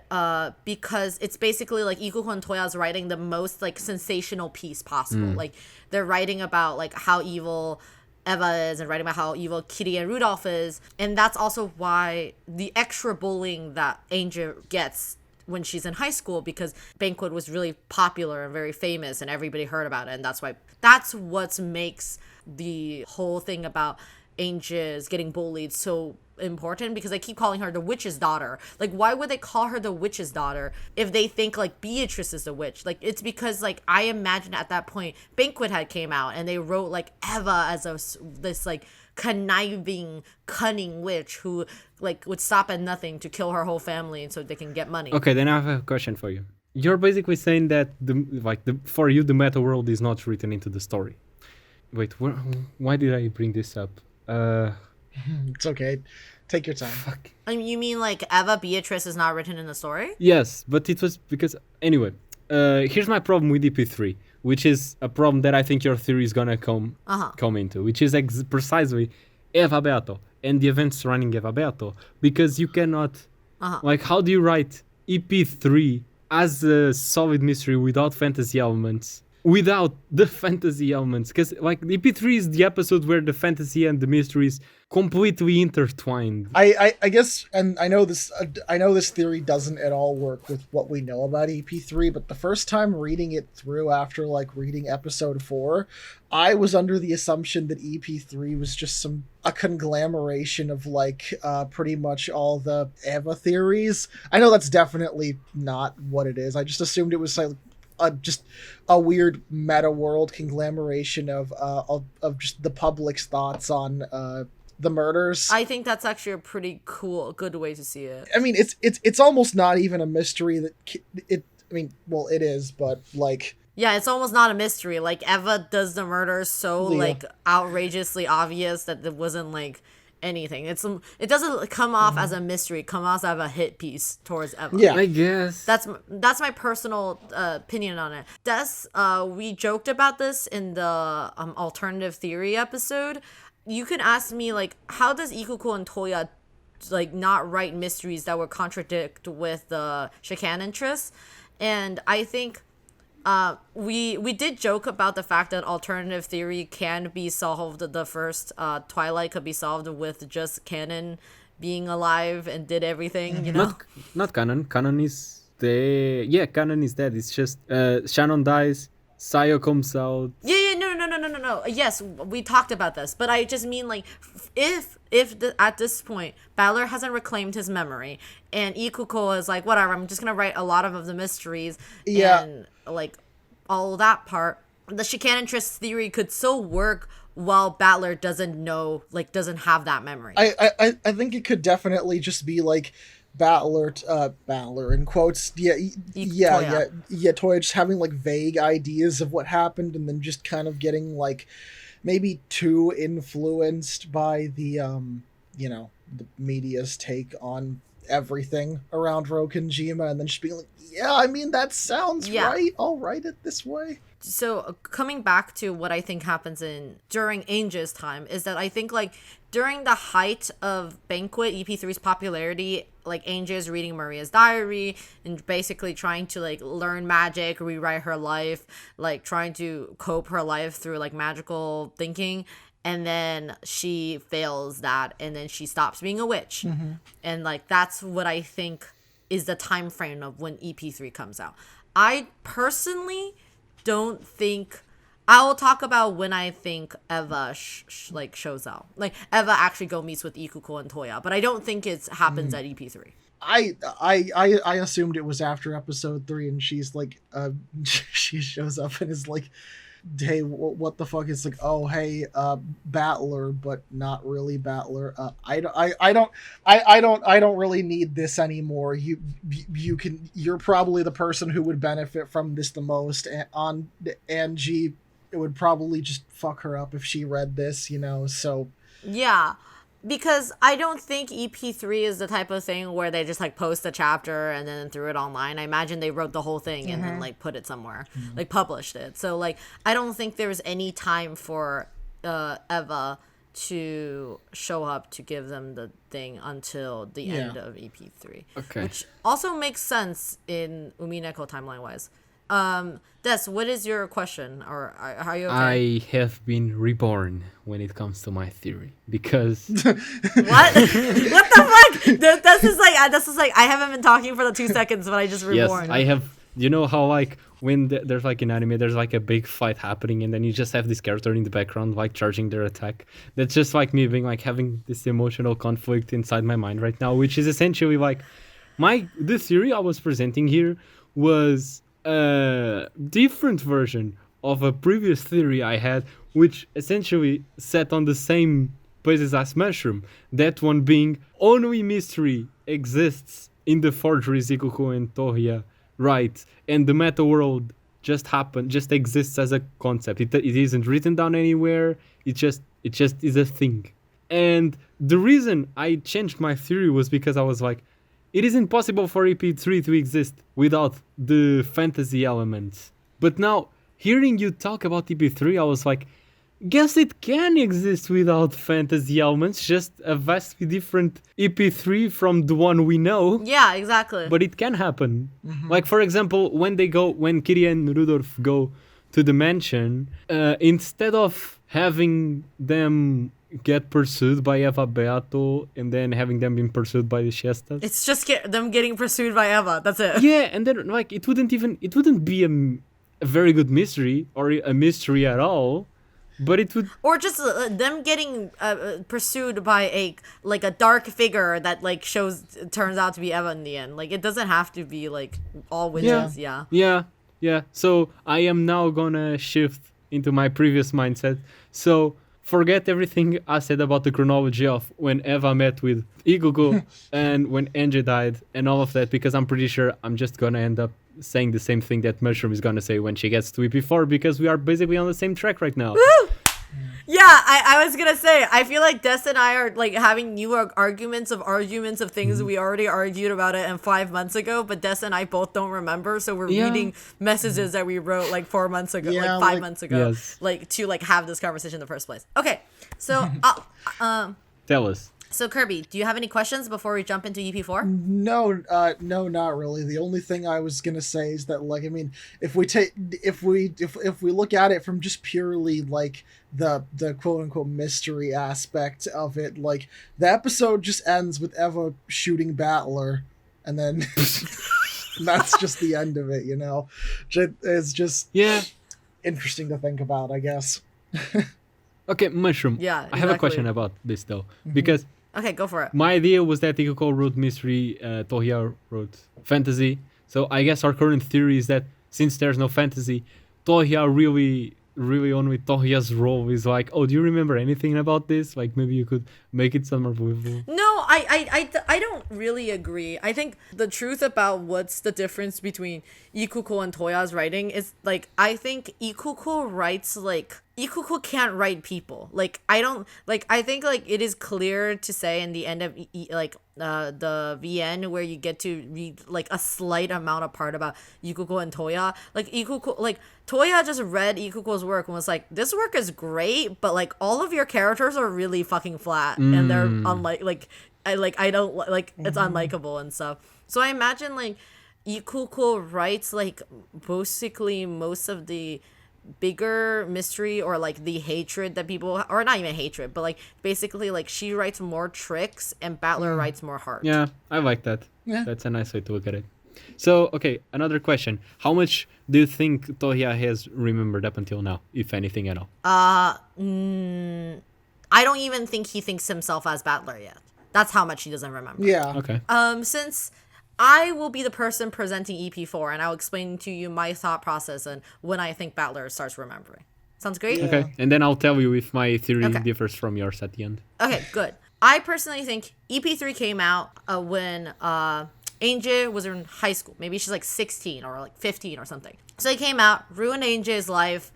because it's basically like Ikuko and Toya's writing the most like sensational piece possible. Like they're writing about like how evil Eva is and writing about how evil Kitty and Rudolph is. And that's also why the extra bullying that Ange gets when she's in high school, because Banquet was really popular and very famous and everybody heard about it. And that's what makes the whole thing about Ange's getting bullied so important, because they keep calling her the witch's daughter. Like, why would they call her the witch's daughter if they think like Beatrice is the witch? Like, it's because like I imagine at that point Banquet had came out and they wrote like Eva as this like conniving, cunning witch who like would stop at nothing to kill her whole family and so they can get money. Okay, then I have a question for you. You're basically saying that for you the Metaworld is not written into the story. Wait, why did I bring this up? It's okay. Take your time. Fuck. You mean like Eva Beatrice is not written in the story? Yes, but it was because... Anyway, here's my problem with EP3, which is a problem that I think your theory is gonna come into, which is precisely Eva Beato and the events surrounding Eva Beato. Because you cannot... Like, how do you write EP3 as a solid mystery without fantasy elements? Without the fantasy elements, because like EP3 is the episode where the fantasy and the mysteries completely intertwined. I guess, and I know this theory doesn't at all work with what we know about EP3, but the first time reading it through after like reading episode 4, I was under the assumption that EP3 was just a conglomeration of like pretty much all the Eva theories. I know that's definitely not what it is. I just assumed it was like just a weird meta world conglomeration of just the public's thoughts on the murders. I think that's actually a pretty good way to see it. I mean, it's almost not even a mystery that it. I mean, well, it is, but like. Yeah, it's almost not a mystery. Like Eva does the murder so like outrageously obvious that it wasn't like anything. It doesn't come off as a mystery. It comes off as a hit piece towards Eva. Yeah, I guess that's my personal opinion on it. We joked about this in the alternative theory episode. You can ask me like, how does Ikuko and Tohya like not write mysteries that would contradict with the Shikan interests? And I think we did joke about the fact that alternative theory can be solved. The first Twilight could be solved with just canon being alive and did everything, you know? Not canon. Canon is canon is dead. It's just Shannon dies, Sayo comes out. No. Yes, we talked about this, but I just mean like if at this point Balor hasn't reclaimed his memory and Ikuko is like, whatever, I'm just gonna write a lot of the mysteries and like all that part, the Shikan interest theory could still work while Balor doesn't have that memory. I think it could definitely just be like Battler in quotes, Tohya just having like vague ideas of what happened and then just kind of getting like maybe too influenced by the the media's take on everything around Rokenjima, and then just being like, yeah, I mean, that sounds right, I'll write it this way. So coming back to what I think happens during Ange's time is that I think like during the height of Banquet EP3's popularity, like Ange is reading Maria's diary and basically trying to like learn magic, rewrite her life, like trying to cope her life through like magical thinking, and then she fails that and then she stops being a witch. And like that's what I think is the time frame of when EP3 comes out. I personally don't think I will talk about when I think Eva shows out. Like Eva actually meets with Ikuko and Tohya, but I don't think it happens at EP3. I assumed it was after episode 3, and she's like she shows up and is like hey, what the fuck? It's like, oh, hey, battler, but not really battler. I don't really need this anymore. You're probably the person who would benefit from this the most. And on Ange, it would probably just fuck her up if she read this, so. Yeah. Because I don't think EP3 is the type of thing where they just like post a chapter and then threw it online. I imagine they wrote the whole thing and then like put it somewhere, like published it. So like I don't think there's any time for Eva to show up to give them the thing until the end of EP3. Okay. Which also makes sense in Umineko timeline wise. Des, what is your question, or are you okay? I have been reborn when it comes to my theory because What? What the fuck? This is like I haven't been talking for the 2 seconds, but I just reborn. yes, I have. You know how like when there's like an anime, there's like a big fight happening, and then you just have this character in the background like charging their attack. That's just like me being like having this emotional conflict inside my mind right now, which is essentially like the theory I was presenting here was a different version of a previous theory I had, which essentially set on the same basis as Mushroom. That one being only mystery exists in the forgeries Ikuko and Tohya write, and the Metaworld just exists as a concept. It isn't written down anywhere. It just is a thing. And the reason I changed my theory was because I was like, it is impossible for EP3 to exist without the fantasy elements. But now, hearing you talk about EP3, I was like, guess it can exist without fantasy elements, just a vastly different EP3 from the one we know. Yeah, exactly. But it can happen. Like, for example, when Kiria and Rudolph go to the mansion, instead of having them get pursued by Eva Beato and then having them being pursued by the Shestas. It's just them getting pursued by Eva. That's it. Yeah, and then like it wouldn't be a very good mystery or a mystery at all, but it would. Or just them getting pursued by a dark figure that like turns out to be Eva in the end. Like it doesn't have to be like all witches. Yeah. So I am now gonna shift into my previous mindset. So forget everything I said about the chronology of when Eva met with Ikuko and when Ange died and all of that, because I'm pretty sure I'm just gonna end up saying the same thing that Mushroom is gonna say when she gets to EP4, because we are basically on the same track right now. Woo! Yeah, I was gonna say, I feel like Des and I are like having new arguments of things we already argued about it and 5 months ago, but Des and I both don't remember, so we're reading messages that we wrote like 4 months ago, like 5 months ago, like to like have this conversation in the first place. Okay, so Tell us. So Kirby, do you have any questions before we jump into EP4? No, not really. The only thing I was gonna say is that, like, I mean, if we look at it from just purely like the quote unquote mystery aspect of it, like the episode just ends with Eva shooting Battler, and then that's just the end of it. It's just interesting to think about, I guess. Okay, Mushroom. Yeah, exactly. I have a question about this though, because okay, go for it. My idea was that Ikuko wrote mystery, Tohya wrote fantasy. So I guess our current theory is that since there's no fantasy, Tohya really only Tohya's role is like, oh, do you remember anything about this? Like maybe you could make it some more believable. No, I don't really agree. I think the truth about what's the difference between Ikuko and Toya's writing is like, I think Ikuko writes like, Ikuko can't write people. Like, I don't, like, I think, like, it is clear to say in the end of, the VN where you get to read, like, a slight amount of part about Ikuko and Toya. Like, Toya just read Ikuko's work and was like, this work is great, but, like, all of your characters are really fucking flat. And they're, I don't, like, it's unlikable and stuff. So I imagine, like, Ikuko writes, like, basically most of the bigger mystery or like the hatred that people, or not even hatred, but like basically like she writes more tricks and Battler writes more heart. Yeah, I like that. Yeah. That's a nice way to look at it. So, okay, another question. How much do you think Tohya has remembered up until now, if anything at all? I don't even think he thinks himself as Battler yet. That's how much he doesn't remember. Yeah. Okay. Since I will be the person presenting EP4 and I'll explain to you my thought process and when I think Battler starts remembering. Sounds great? Yeah. Okay, and then I'll tell you if my theory Okay. differs from yours at the end. Okay, good. I personally think EP3 came out when Ange was in high school. Maybe she's like 16 or like 15 or something. So it came out, ruined Ange's life,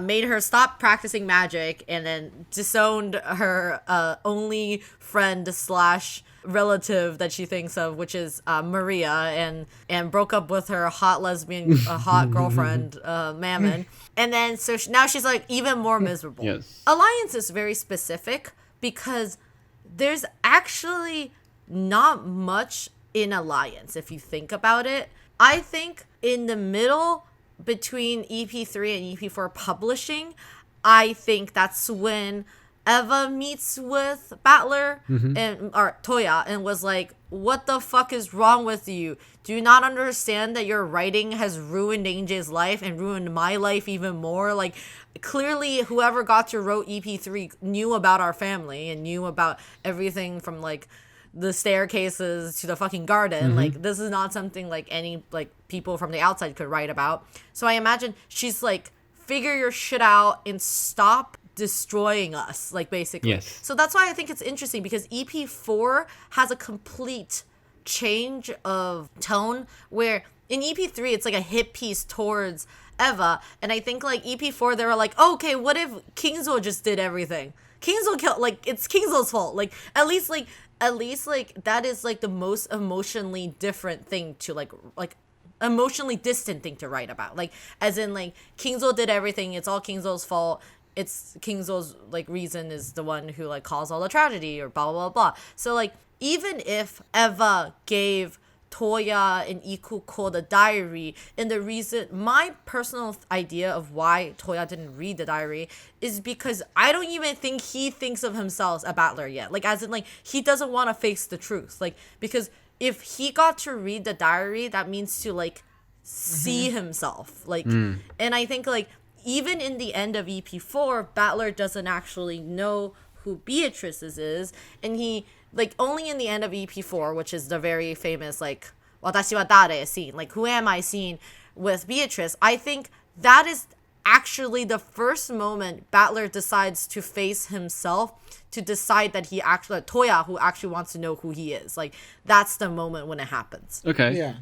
made her stop practicing magic, and then disowned her only friend slash relative that she thinks of, which is Maria, and broke up with her hot lesbian, hot girlfriend, Mammon. And then so now she's like even more miserable. Yes. Alliance is very specific because there's actually not much in Alliance if you think about it. I think in the middle between EP3 and EP4 publishing, I think that's when Eva meets with Battler or Tohya and was like, what the fuck is wrong with you? Do you not understand that your writing has ruined Ange's life and ruined my life even more? Like, clearly whoever got to wrote EP3 knew about our family and knew about everything from like the staircases to the fucking garden. Like, this is not something like any like people from the outside could write about. So I imagine she's like, figure your shit out and stop destroying us, like, basically. Yes. So that's why I think it's interesting, because EP4 has a complete change of tone, where in EP3 it's like a hit piece towards Eva, and I think like EP4 they were like, okay, what if Kingzo just did everything? Kingzo killed, like, it's Kingzo's fault. Like, at least that is like the most emotionally different thing to like emotionally distant thing to write about. Like, as in like Kingzo did everything, it's all Kingzo's fault. It's Kingzo's like reason is the one who like caused all the tragedy or blah blah blah. So like, even if Eva gave Tohya and Ikuko the diary, and the reason, my personal idea of why Tohya didn't read the diary is because I don't even think he thinks of himself a battler yet. Like, as in like, he doesn't want to face the truth. Like, because if he got to read the diary, that means to like see himself. Like, and I think like, even in the end of EP4, Battler doesn't actually know who Beatrice is, and he, like, only in the end of EP4, which is the very famous, like, watashi wa dare scene, like, who am I scene with Beatrice, I think that is actually the first moment Battler decides to face himself, to decide that he actually, Tohya, who actually wants to know who he is. Like, that's the moment when it happens. Okay. Yeah.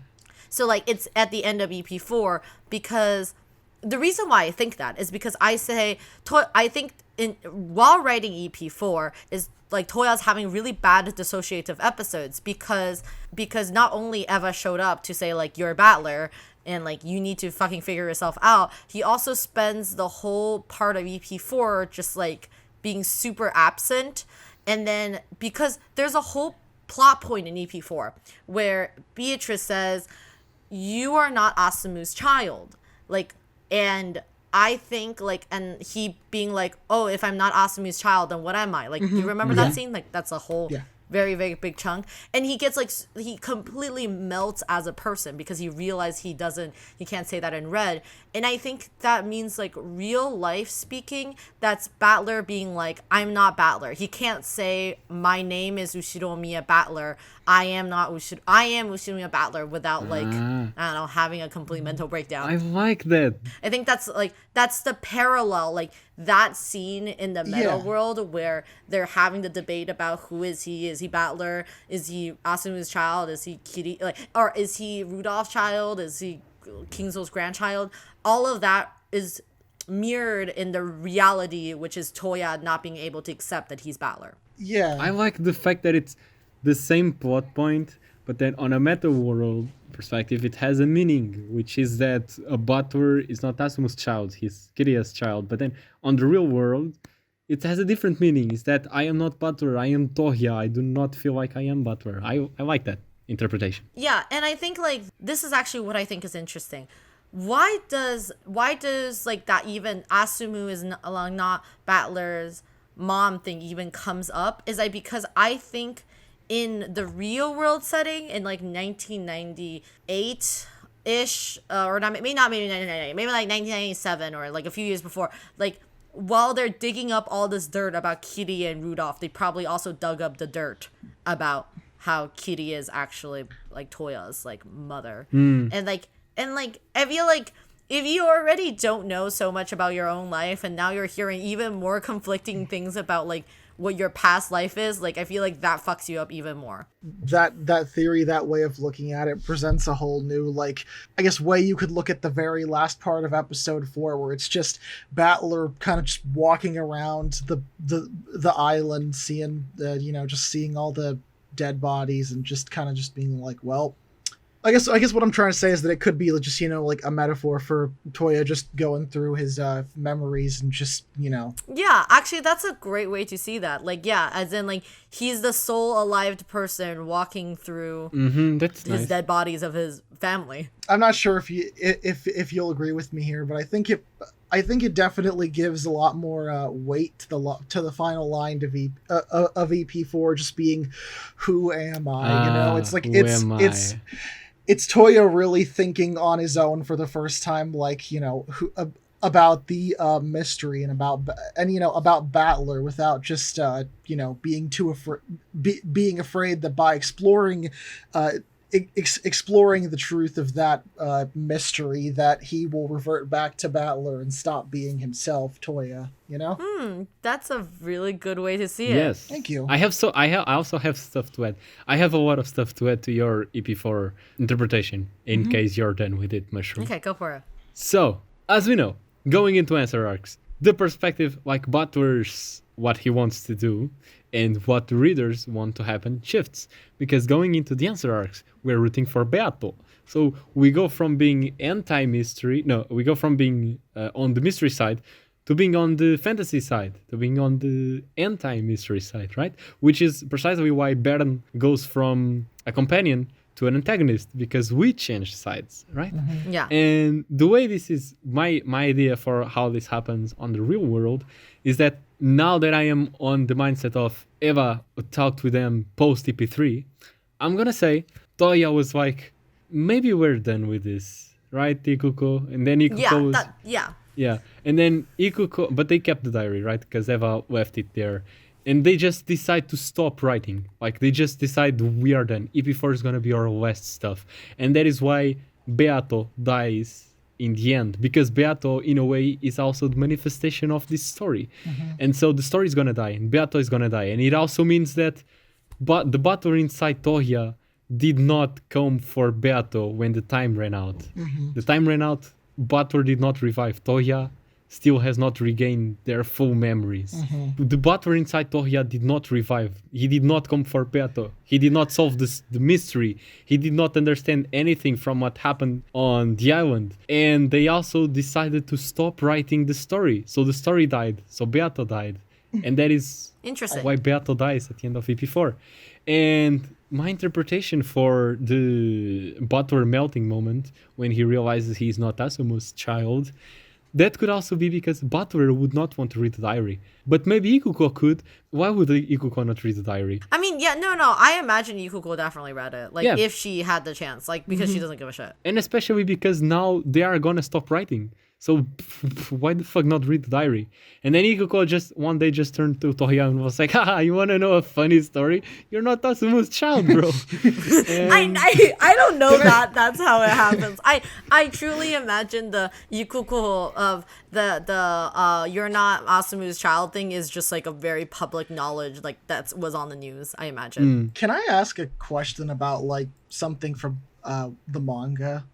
So, like, it's at the end of EP4, because the reason why I think that is because I think while writing EP4 is like Toya's having really bad dissociative episodes because not only Eva showed up to say like, you're a battler and like, you need to fucking figure yourself out, he also spends the whole part of EP4 just like being super absent. And then because there's a whole plot point in EP4 where Beatrice says, you are not Asumu's child, like, and I think, like, and he being like, oh, if I'm not Asumu's child, then what am I? Like, do you remember that scene? Like, that's a whole very, very big chunk. And he gets, like, he completely melts as a person because he realized he can't say that in red. And I think that means, like, real life speaking, that's Battler being like, I'm not Battler. He can't say, my name is Ushiromiya Battler. I am Ushiromiya Battler without, like, I don't know, having a complete mental breakdown. I like that. I think that's the parallel, like, that scene in the Metaworld where they're having the debate about who is he? Is he Battler? Is he Asumu's child? Is he Kitty? Like, or is he Rudolph's child? Is he Kingzo's grandchild? All of that is mirrored in the reality, which is Tohya not being able to accept that he's Battler. Yeah. I like the fact that it's the same plot point, but then on a meta world perspective, it has a meaning, which is that a butler is not Asumu's child, he's Kiria's child. But then on the real world, it has a different meaning. It's that I am not butler, I am Tohya. I do not feel like I am butler. I like that interpretation. Yeah, and I think like this is actually what I think is interesting. Why does like that even Asumu is not Battler's mom thing even comes up? Is like because I think in the real world setting in like 1998 ish, or not maybe 1998, maybe like 1997 or like a few years before, like while they're digging up all this dirt about Kitty and Rudolph, they probably also dug up the dirt about how Kitty is actually like Toya's like mother. And like I feel like if you already don't know so much about your own life and now you're hearing even more conflicting things about like what your past life is, like I feel like that fucks you up even more. That theory, that way of looking at it, presents a whole new, like, I guess, way you could look at the very last part of episode 4, where it's just Battler kind of just walking around the island, seeing just seeing all the dead bodies and just kind of just being like, well, I guess what I'm trying to say is that it could be just, like a metaphor for Tohya just going through his memories and just, Yeah, actually, that's a great way to see that. Like, yeah, as in, like, he's the sole alive person walking through That's his nice. dead bodies of his family. I'm not sure if you'll agree with me here, but I think it definitely gives a lot more weight to the final line of EP4 just being, "Who am I?" It's like it's Tohya really thinking on his own for the first time, like, about the mystery and about Battler, without just being too being afraid that by exploring exploring the truth of that mystery, that he will revert back to Battler and stop being himself, Tohya. That's a really good way to see it. Yes. Thank you. I also have stuff to add. I have a lot of stuff to add to your EP4 interpretation, in case you're done with it, Mushroom. Okay, go for it. So, as we know, going into answer arcs, the perspective, like Butler's, what he wants to do, and what the readers want to happen shifts. Because going into the answer arcs, we're rooting for Beato. So we go from being we go from being on the mystery side to being on the fantasy side, to being on the anti-mystery side, right? Which is precisely why Baron goes from a companion to an antagonist, because we change sides, right? Yeah. And the way this is, my idea for how this happens on the real world is that now that I am on the mindset of Eva talked with them post EP3, I'm gonna say Tohya was like, maybe we're done with this, right, Ikuko? And then Ikuko Yeah, and then Ikuko, but they kept the diary, right? Because Eva left it there. And they just decide to stop writing. Like, they just decide we are done. EP4 is going to be our last stuff. And that is why Beato dies in the end. Because Beato, in a way, is also the manifestation of this story. And so the story is going to die, and Beato is going to die. And it also means that the Butler inside Tohya did not come for Beato when the time ran out. The time ran out. Butler did not revive. Tohya still has not regained their full memories. The Butler inside Tohya did not revive. He did not come for Beato. He did not solve the mystery. He did not understand anything from what happened on the island. And they also decided to stop writing the story. So the story died. So Beato died. And that is interesting why Beato dies at the end of EP4. And my interpretation for the Butler melting moment, when he realizes he's not Asumu's child, that could also be because Butler would not want to read the diary. But maybe Ikuko could. Why would Ikuko not read the diary? I mean, yeah, no. I imagine Ikuko definitely read it. Like, if she had the chance. Like, because she doesn't give a shit. And especially because now they are gonna stop writing. So why the fuck not read the diary? And then Ikuko just one day just turned to Tohya and was like, haha, you wanna know a funny story? You're not Asumu's child, bro. I don't know that that's how it happens. I truly imagine the Ikuko of the you're not Asumu's child thing is just like a very public knowledge, like that was on the news, I imagine. Can I ask a question about like something from the manga?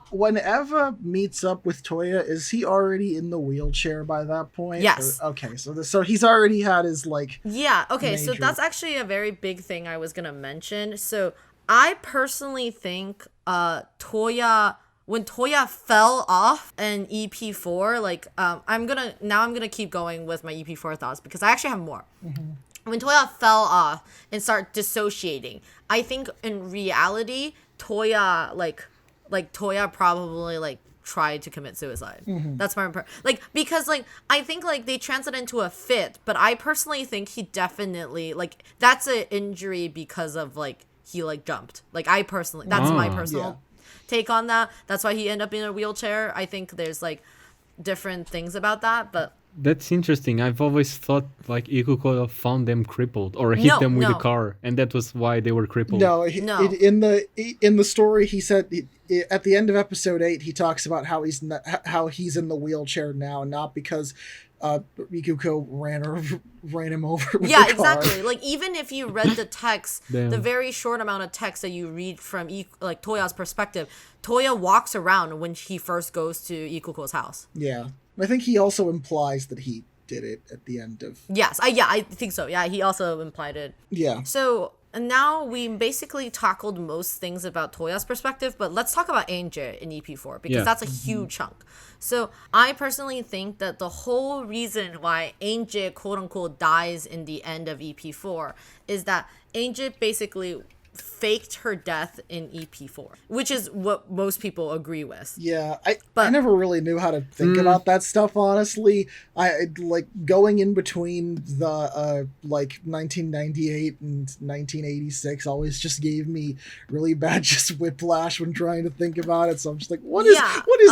When Eva meets up with Tohya, is he already in the wheelchair by that point? Yes. Okay, so he's already had his like. Yeah. Okay. So major... that's actually a very big thing I was gonna mention. So I personally think Tohya, when Tohya fell off in EP4, like I'm gonna keep going with my EP4 thoughts because I actually have more. When Tohya fell off and start dissociating, I think in reality Tohya Tohya probably like tried to commit suicide. That's my because like I think like they translate into a fit, but I personally think he definitely like that's an injury because of like he like jumped. Like I personally, that's my personal take on that. That's why he ended up in a wheelchair. I think there's like different things about that, but That's interesting. I've always thought like Ikuko found them crippled or hit them with a car, and that was why they were crippled. No, No. in the story, he said at the end of episode 8, he talks about how he's in the wheelchair now, not because Ikuko ran him over with Yeah, the car. exactly. Like, even if you read the text, Damn. the very short amount of text that you read from like Toya's perspective, Toya walks around when he first goes to Ikuko's house. Yeah. I think he also implies that he did it at the end of... Yes, I think so. Yeah, he also implied it. Yeah. So now we basically tackled most things about Toya's perspective, but let's talk about Ange in EP4 because that's a huge chunk. So I personally think that the whole reason why Ange quote unquote dies in the end of EP4 is that Ange basically faked her death in EP4, which is what most people agree with. Yeah, I never really knew how to think about that stuff, honestly. I like going in between the like 1998 and 1986 always just gave me really bad just whiplash when trying to think about it. So I'm just like, what is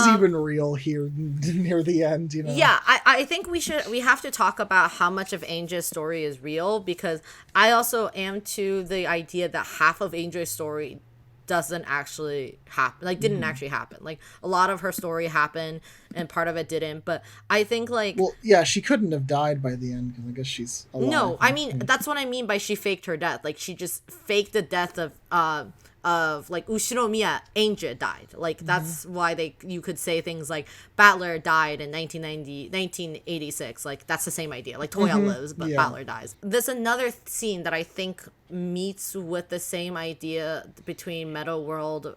even real here near the end, you know? Yeah, I think we have to talk about how much of Ange's story is real, because I also am to the idea that half of Ange's story doesn't actually happen, like didn't actually happen. Like a lot of her story happened and part of it didn't, but I think like, well, yeah, she couldn't have died by the end because I guess she's alive. No, I mean that's what I mean by she faked her death. Like she just faked the death of like Ushinomiya Ange died. Like that's why you could say things like Battler died in 1986. Like that's the same idea. Like Toya lives, but Battler dies. There's another scene that I think meets with the same idea between Metaworld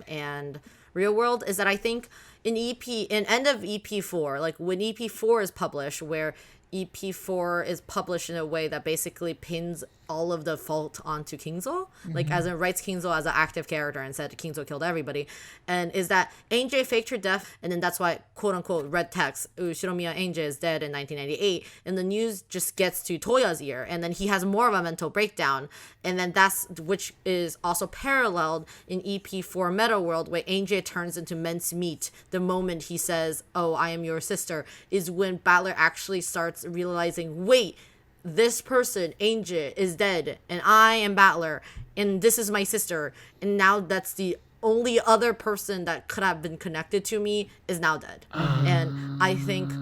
and Real World, is that I think in end of EP4, like when EP4 is published, where EP4 is published in a way that basically pins all of the fault onto Kingzo, like as in writes Kingzo as an active character and said Kingzo killed everybody, and is that Ange faked her death, and then that's why quote unquote red text Shiromiya Ange is dead in 1998, and the news just gets to Toya's ear, and then he has more of a mental breakdown, and then that's which is also paralleled in EP4 Metaworld, where Ange turns into mincemeat the moment he says, "Oh, I am your sister," is when Battler actually starts realizing, wait, this person, Ange, is dead, and I am Battler, and this is my sister, and now that's the only other person that could have been connected to me is now dead. And I think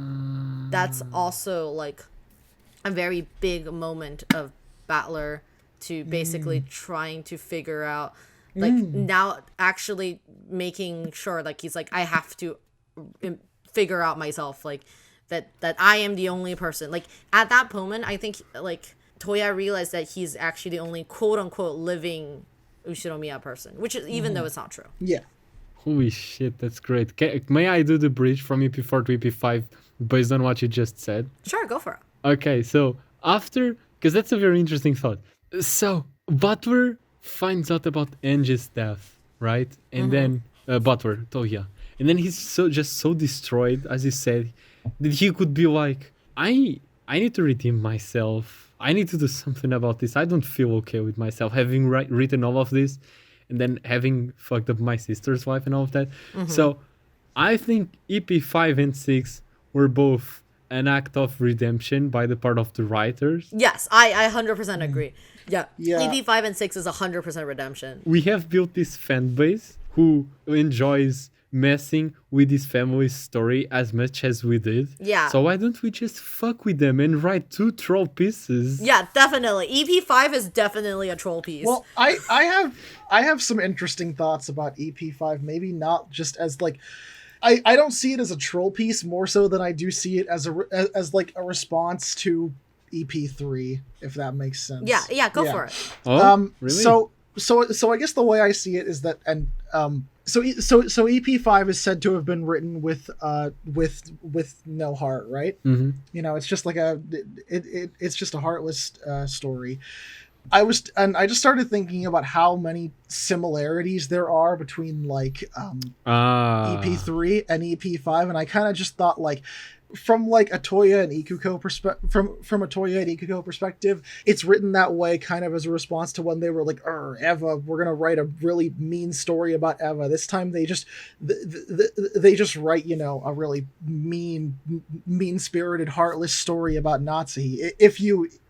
that's also like a very big moment of Battler to basically trying to figure out, like now actually making sure, like he's like, I have to figure out myself, like that I am the only person. Like at that moment, I think like Toya realized that he's actually the only quote unquote living Ushinomiya person, which is even though it's not true. Yeah. Holy shit, that's great. May I do the bridge from EP4 to EP5 based on what you just said? Sure, go for it. Okay, so after, because that's a very interesting thought. So Butler finds out about Ange's death, right? And then Butler, Tohya, and then he's so destroyed, as you said, that he could be like, I need to redeem myself. I need to do something about this. I don't feel okay with myself having written all of this and then having fucked up my sister's wife and all of that. So I think EP5 and 6 were both an act of redemption by the part of the writers. Yes, I 100% agree. Yeah. Yeah. EP5 and 6 is 100% redemption. We have built this fan base who enjoys messing with this family's story as much as we did. Yeah. So why don't we just fuck with them and write 2 troll pieces? Yeah, definitely. EP5 is definitely a troll piece. Well, I have some interesting thoughts about EP5. Maybe not just as like, I don't see it as a troll piece more so than I do see it as like a response to EP3, if that makes sense. Yeah, go for it. Oh, really? So I guess the way I see it is that, and so EP5 is said to have been written with no heart, right? Mm-hmm. You know, it's just like it's just a heartless story. I just started thinking about how many similarities there are between like EP3 and EP5, and I kind of just thought like from like a Tohya and Ikuko from a Tohya and Ikuko perspective, it's written that way kind of as a response to when they were like, Eva, we're gonna write a really mean story about Eva. This time they just they just write, you know, a really mean spirited, heartless story about Natsuhi.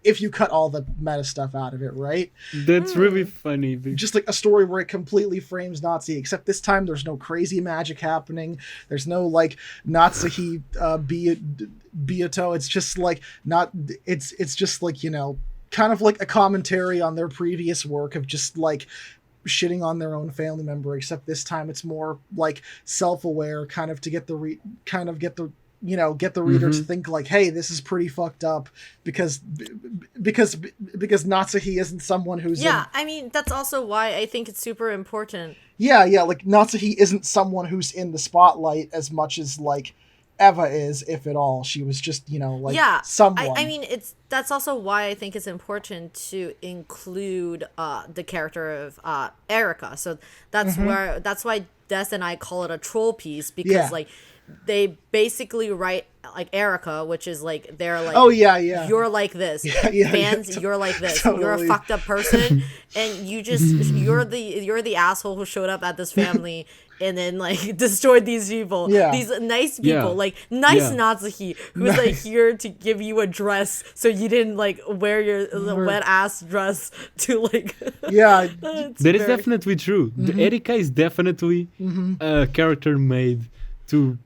If you cut all the meta stuff out of it, right? That's really funny. Just like a story where it completely frames Natsuhi, except this time there's no crazy magic happening. There's no like Natsuhi Bioto. It's just like it's just like, you know, kind of like a commentary on their previous work of just like shitting on their own family member, except this time it's more like self-aware, kind of to get the reader to think like, hey, this is pretty fucked up because Natsuhi isn't someone who's I mean, that's also why I think it's super important. Like Natsuhi isn't someone who's in the spotlight as much as like Eva is, if at all. She was just, you know, like someone. I mean, that's also why I think it's important to include the character of Erica. So that's why Des and I call it a troll piece, because like they basically write like Erica, which is like they're like, you're like this, fans, you're like this, totally. You're a fucked up person, and you're the asshole who showed up at this family and then like destroyed these people, these nice people, like nice Natsuhi, who's like here to give you a dress so you didn't like wear your wet ass dress to like that is definitely true. Erika is definitely a character made to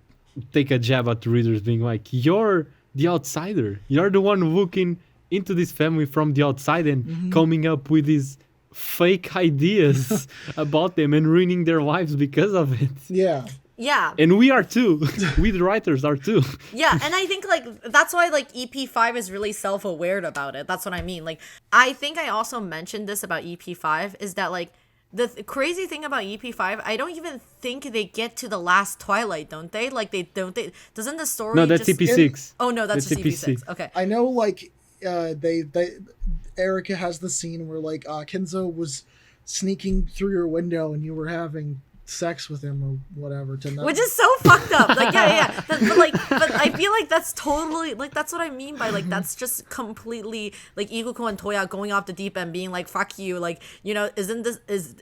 take a jab at the readers, being like, you're the outsider, you're the one looking into this family from the outside and coming up with these fake ideas about them and ruining their lives because of it. And we are too. We the writers are too. And I think like that's why like EP5 is really self-aware about it. That's what I mean. Like I think I also mentioned this about EP5 is that like the crazy thing about EP5, I don't even think they get to the last Twilight, don't they? Like doesn't the story No, that's EP6. Oh no, that's just EP6. Okay. I know like they Erica has the scene where like Kenzo was sneaking through your window and you were having sex with him or whatever tonight. Which is so fucked up. Like but I feel like that's totally like that's what I mean by like that's just completely like Ikuko and Tohya going off the deep end, being like fuck you, like, you know, is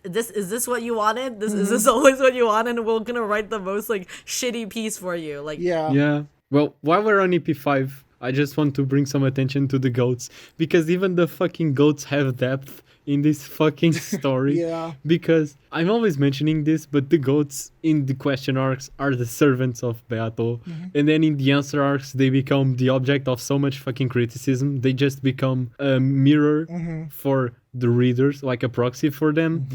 this what you wanted? Is this always what you wanted? And we're gonna write the most like shitty piece for you. Like Well, while we're on EP5, I just want to bring some attention to the goats, because even the fucking goats have depth in this fucking story. Because I'm always mentioning this, but the goats in the question arcs are the servants of Beato. And then in the answer arcs, they become the object of so much fucking criticism. They just become a mirror for the readers, like a proxy for them.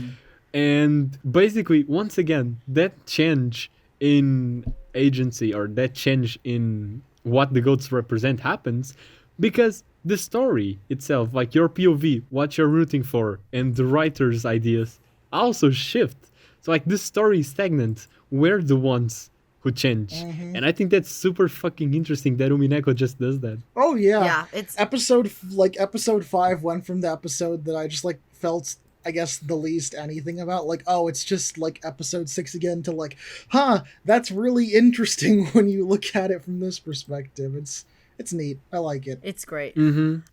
And basically, once again, that change in agency, or that change in what the goats represent, happens because the story itself, like your POV, what you're rooting for, and the writer's ideas also shift. So like this story is stagnant. We're the ones who change. And I think that's super fucking interesting that Umineko just does that. Oh yeah. It's episode 5 went from the episode that I just like felt, I guess, the least anything about, like, oh, it's just like episode 6 again, to like, that's really interesting when you look at it from this perspective. It's neat. I like it. It's great.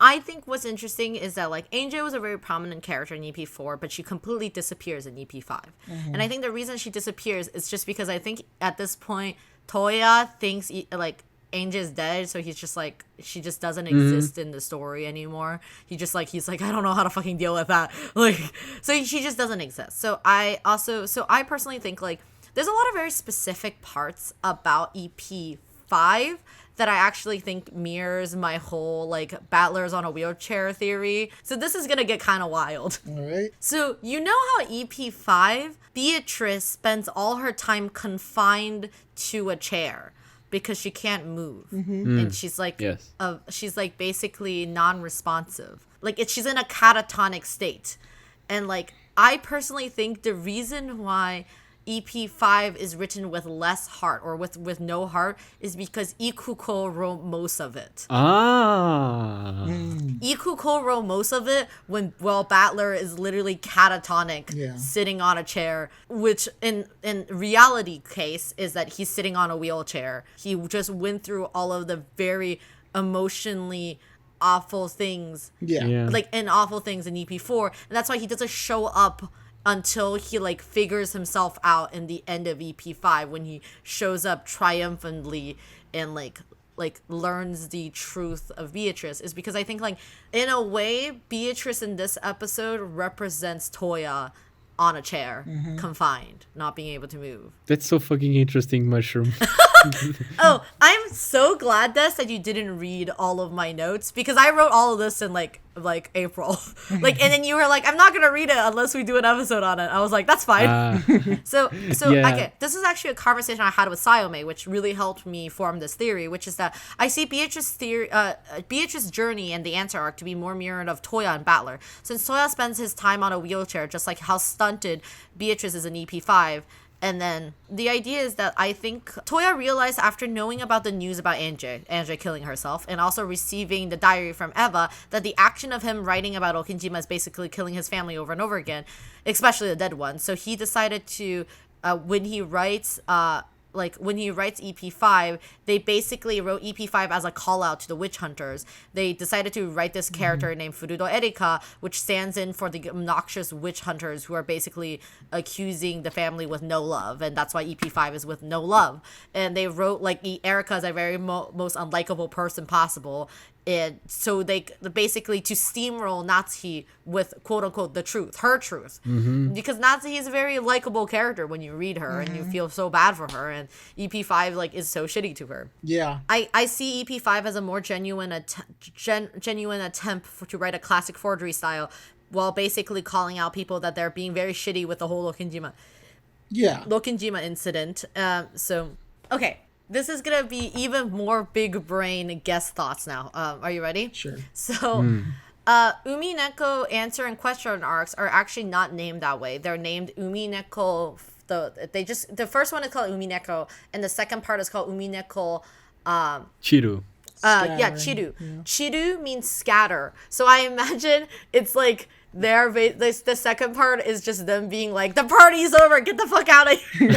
I think what's interesting is that like Ange was a very prominent character in EP4, but she completely disappears in EP5. And I think the reason she disappears is just because I think at this point Tohya thinks like Ange is dead, so he's just like, she just doesn't exist in the story anymore. He's like, I don't know how to fucking deal with that. Like, so she just doesn't exist. So I personally think like there's a lot of very specific parts about EP5 that I actually think mirrors my whole like battlers on a wheelchair theory. So this is gonna get kind of wild. All right. So you know how EP5, Beatrice spends all her time confined to a chair because she can't move, and she's like, she's like basically non-responsive. Like she's in a catatonic state, and like I personally think the reason why EP5 is written with less heart or with no heart is because Ikuko wrote most of it. Ikuko wrote most of it while Battler is literally catatonic, sitting on a chair, which in reality case is that he's sitting on a wheelchair. He just went through all of the very emotionally awful things, awful things in EP4, and that's why he doesn't show up until he like figures himself out in the end of EP5 when he shows up triumphantly and like learns the truth of Beatrice, is because I think like in a way Beatrice in this episode represents Tohya on a chair, confined, not being able to move. That's so fucking interesting, Mushroom. Oh, I'm so glad, Des, that you didn't read all of my notes, because I wrote all of this in like April. And then you were like, I'm not gonna read it unless we do an episode on it. I was like, that's fine. So okay, this is actually a conversation I had with Sayome, which really helped me form this theory, which is that I see Beatrice's journey and the answer arc to be more mirrored of Tohya and Battler, since Tohya spends his time on a wheelchair, just like how stunted Beatrice is in EP5. And then the idea is that I think Tohya realized after knowing about the news about Ange killing herself, and also receiving the diary from Eva, that the action of him writing about Okinjima is basically killing his family over and over again, especially the dead ones. So he decided to, when he writes EP5, they basically wrote EP5 as a call out to the witch hunters. They decided to write this character named Furude Erika, which stands in for the obnoxious witch hunters who are basically accusing the family with no love, and that's why EP5 is with no love. And they wrote like Erika is a very most unlikable person possible. And so they basically to steamroll Natsuki with quote unquote the truth, her truth, because Natsuki is a very likable character when you read her, and you feel so bad for her, and EP5 like is so shitty to her. Yeah, I see EP5 as a more genuine attempt to write a classic forgery style, while basically calling out people that they're being very shitty with the whole Lokinjima incident. So okay. This is going to be even more big brain guest thoughts now. Are you ready? Sure. So, Umineko answer and question arcs are actually not named that way. They're named Umineko. The first one is called Umineko, and the second part is called Umineko. Chiru. Chiru. Yeah. Chiru means scatter. So I imagine it's like the second part is just them being like, the party's over, get the fuck out of here.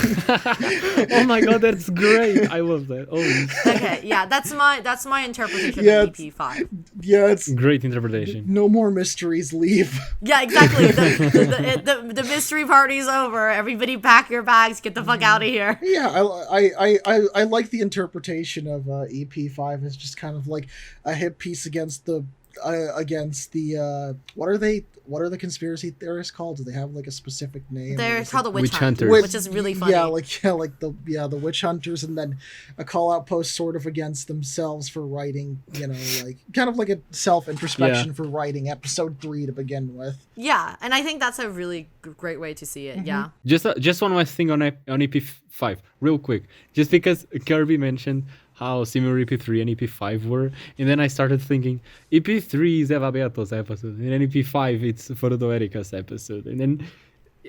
Oh my god, that's great. I love that. Okay, yeah, that's my interpretation of EP5. Yeah, it's great interpretation. No more mysteries, leave. Yeah, exactly. The mystery party's over. Everybody pack your bags, get the fuck out of here. Yeah, I like the interpretation of EP5 as just kind of like a hit piece against the what are the conspiracy theorists called? Do they have like a specific name? They're called the witch hunters, which is really funny. The witch hunters, and then a call out post sort of against themselves for writing, like kind of like a self introspection for writing episode 3 to begin with. Yeah, and I think that's a really great way to see it. Yeah. Just one last thing on EP5, real quick, just because Kirby mentioned how similar EP3 and EP5 were, and then I started thinking EP3 is Eva Beato's episode, and then EP5 it's Furude Erika's episode, and then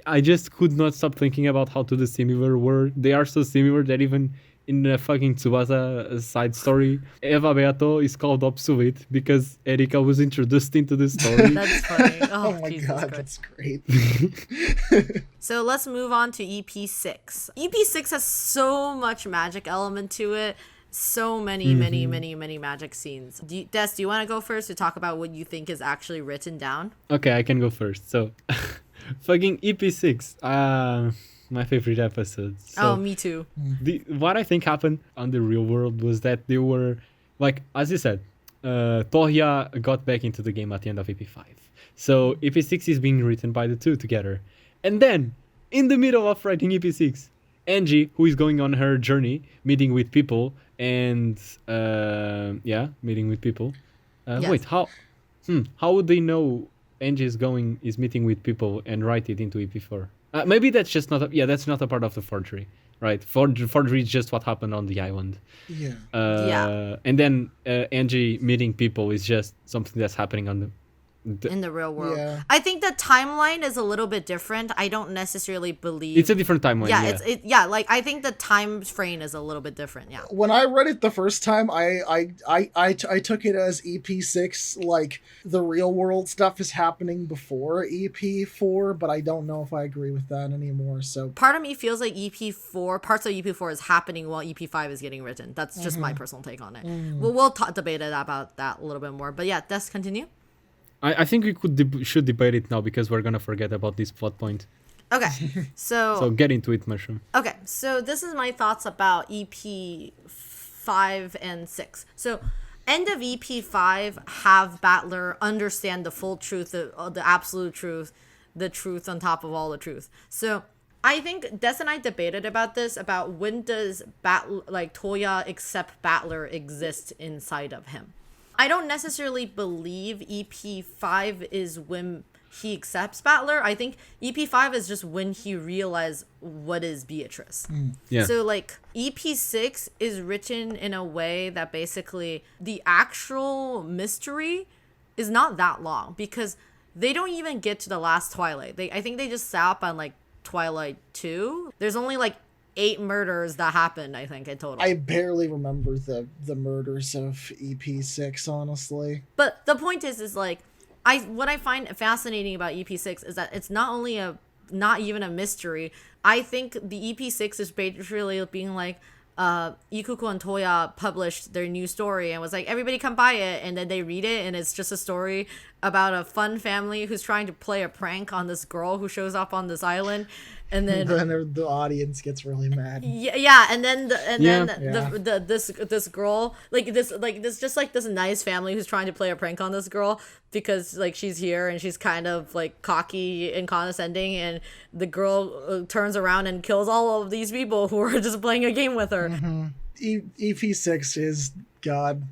I just could not stop thinking about how to the similar were. They are so similar that even in the fucking Tsubasa side story, Eva Beato is called obsolete because Erika was introduced into the story. That's funny. Oh my Jesus God, Christ. That's great. So let's move on to EP6. EP6 has so much magic element to it. So many magic scenes. Des, do you want to go first to talk about what you think is actually written down? Okay, I can go first. So, fucking EP6, my favorite episode. So me too. What I think happened on the real world was that they were, like, as you said, Tohya got back into the game at the end of EP5. So EP6 is being written by the two together. And then, in the middle of writing EP6, Ange, who is going on her journey, meeting with people, and meeting with people. Yes. Wait, how would they know Ange is meeting with people and write it into EP4? Maybe that's just not that's not a part of the forgery, right? Forgery is just what happened on the island. Yeah. And then Ange meeting people is just something that's happening on the in the real world. Yeah. I think the timeline is a little bit different. I don't necessarily believe It's a different timeline. Yeah, like I think the time frame is a little bit different. Yeah. When I read it the first time, I took it as EP6, like the real world stuff is happening before EP4, but I don't know if I agree with that anymore. So Part of me feels like parts of EP4 is happening while EP5 is getting written. That's just my personal take on it. We'll debate it about that a little bit more. But yeah, let's continue. I think we should debate it now because we're gonna forget about this plot point. Okay, So get into it, Mushroom. Okay, so this is my thoughts about EP 5 and 6. So, end of EP 5, have Battler understand the full truth, the absolute truth, the truth on top of all the truth. So, I think Des and I debated about this, about when does Tohya accept Battler exist inside of him. I don't necessarily believe EP 5 is when he accepts Battler. I think EP5 is just when he realized what is Beatrice. Yeah. So like EP6 is written in a way that basically the actual mystery is not that long because they don't even get to the last Twilight. I think they just sat up on like Twilight 2. There's only like 8 murders that happened, I think, in total. I barely remember the murders of EP6, honestly. But the point is like what I find fascinating about EP6 is that it's not even a mystery. I think the EP6 is basically being like, Ikuko and Tohya published their new story and was like, everybody come buy it, and then they read it and it's just a story about a fun family who's trying to play a prank on this girl who shows up on this island, and then the audience gets really mad. and then this girl this nice family who's trying to play a prank on this girl because like she's here and she's kind of like cocky and condescending, and the girl turns around and kills all of these people who are just playing a game with her. EP6 is God.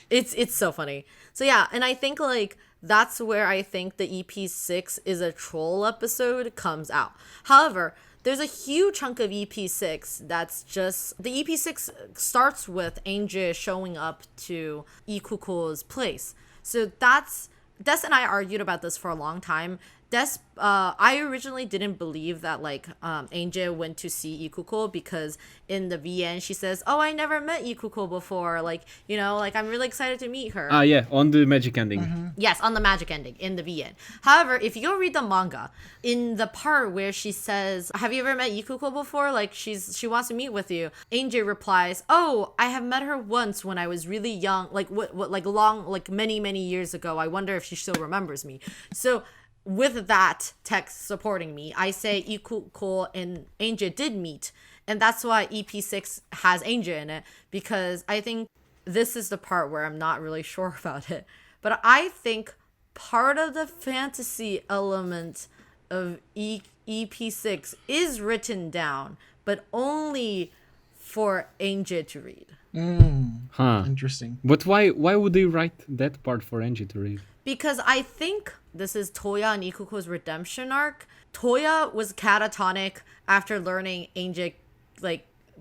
It's so funny. So yeah, and I think like that's where I think the EP6 is a troll episode comes out. However, there's a huge chunk of EP6 that's just the EP6 starts with Ange showing up to Ikuko's place. So that's Des and I argued about this for a long time. I originally didn't believe that Ange went to see Ikuko because in the VN she says, "Oh, I never met Ikuko before. Like, you know, like I'm really excited to meet her." Yeah, on the magic ending. Yes, on the magic ending in the VN. However, if you go read the manga, in the part where she says, "Have you ever met Ikuko before? Like she wants to meet with you." Ange replies, "Oh, I have met her once when I was really young, many years ago. I wonder if she still remembers me." So with that text supporting me, I say Ikuko and Ange did meet, and that's why EP6 has Ange in it, because I think this is the part where I'm not really sure about it. But I think part of the fantasy element of EP6 is written down, but only for Ange to read. Interesting. But why would they write that part for Ange to read? Because I think this is Tohya and Ikuko's redemption arc. Tohya was catatonic after learning Ange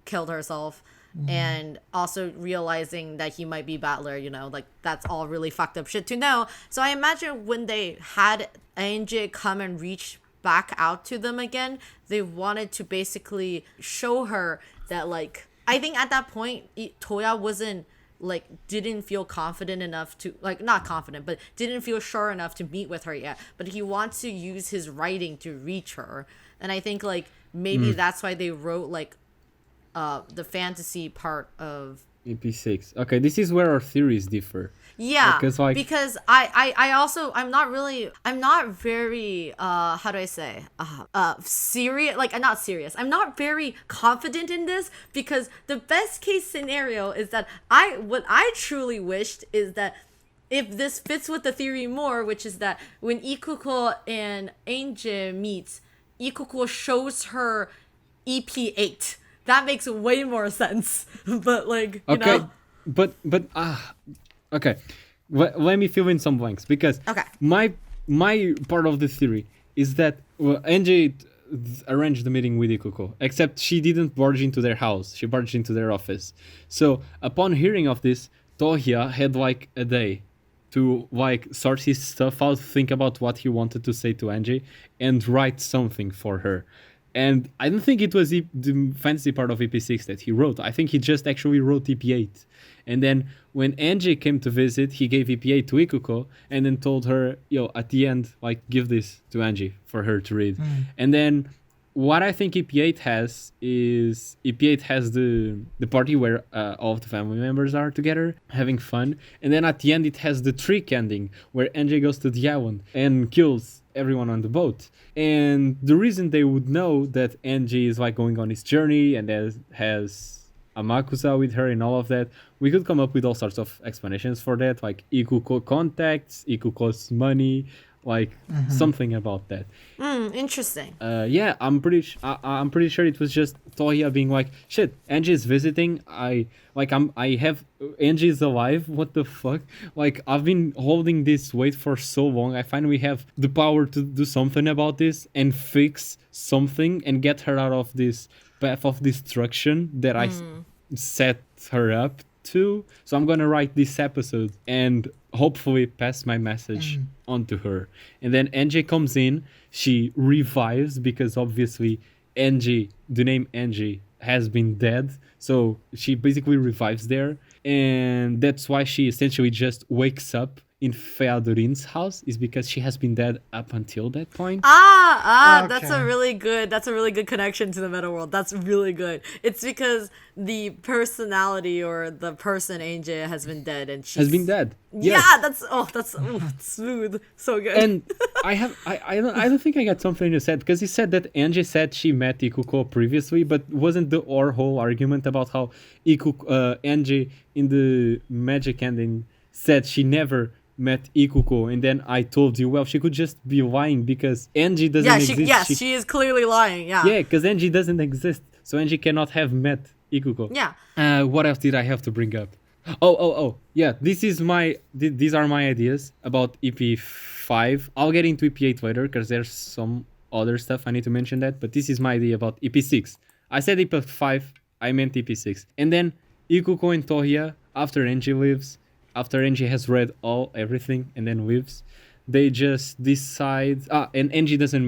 killed herself, and also realizing that he might be Battler, you know, like that's all really fucked up shit to know. So I imagine when they had Ange come and reach back out to them again, they wanted to basically show her that I think at that point Tohya wasn't didn't feel confident enough to not confident, but didn't feel sure enough to meet with her yet, but he wants to use his writing to reach her. And I think maybe that's why they wrote the fantasy part of EP6. Okay, this is where our theories differ. Yeah, because I'm not very how do I say serious, not serious. I'm not very confident in this, because the best case scenario is that what I truly wished is that if this fits with the theory more, which is that when Ikuko and Ange meets, Ikuko shows her EP8. That makes way more sense. But you know. But okay, let me fill in some blanks, because my part of the theory is that Ange arranged the meeting with Ikuko, except she didn't barge into their house. She barged into their office. So upon hearing of this, Tohya had a day to like sort his stuff out, think about what he wanted to say to Angie, and write something for her. And I don't think it was the fantasy part of EP6 that he wrote. I think he just actually wrote EP8. And then when Angie came to visit, he gave EP8 to Ikuko and then told her, yo, at the end, like, give this to Angie for her to read. And then what I think EP8 has is EP8 has the party where all of the family members are together having fun, and then at the end it has the trick ending where Angie goes to the island and kills everyone on the boat. And the reason they would know that Angie is like going on his journey and has Amakusa with her and all of that, we could come up with all sorts of explanations for that, like Ikuko contacts, Ikuko's money, like something about that. Interesting. Yeah, I'm pretty sure it was just Tohya being like, shit, Angie is visiting. I have Angie is alive. What the fuck? Like, I've been holding this weight for so long. I finally have the power to do something about this and fix something and get her out of this path of destruction that I set her up to. So I'm gonna write this episode and hopefully pass my message on to her. And then Angie comes in, she revives because obviously Angie, the name Angie, has been dead. So she basically revives there. And that's why she essentially just wakes up in Feodorin's house, is because she has been dead up until that point. Okay. That's a really good connection to the Metaworld. That's really good. It's because the personality or the person Ange has been dead and she's... Has been dead. Yeah, Yes. that's smooth. So good. And I don't think I got something you said, because he said that Angie said she met Ikuko previously, but wasn't our whole argument about how Angie in the magic ending said she never met Ikuko, and then I told you, well, she could just be lying because Angie doesn't exist. She is clearly lying. Yeah, because Angie doesn't exist, so Angie cannot have met Ikuko. Yeah. What else did I have to bring up? Yeah, these are my ideas about EP5. I'll get into EP8 later because there's some other stuff I need to mention that, but this is my idea about EP6. I said EP5, I meant EP6. And then Ikuko and Tohya, after Angie leaves, after Angie has read everything and then leaves, they just decide... and Angie doesn't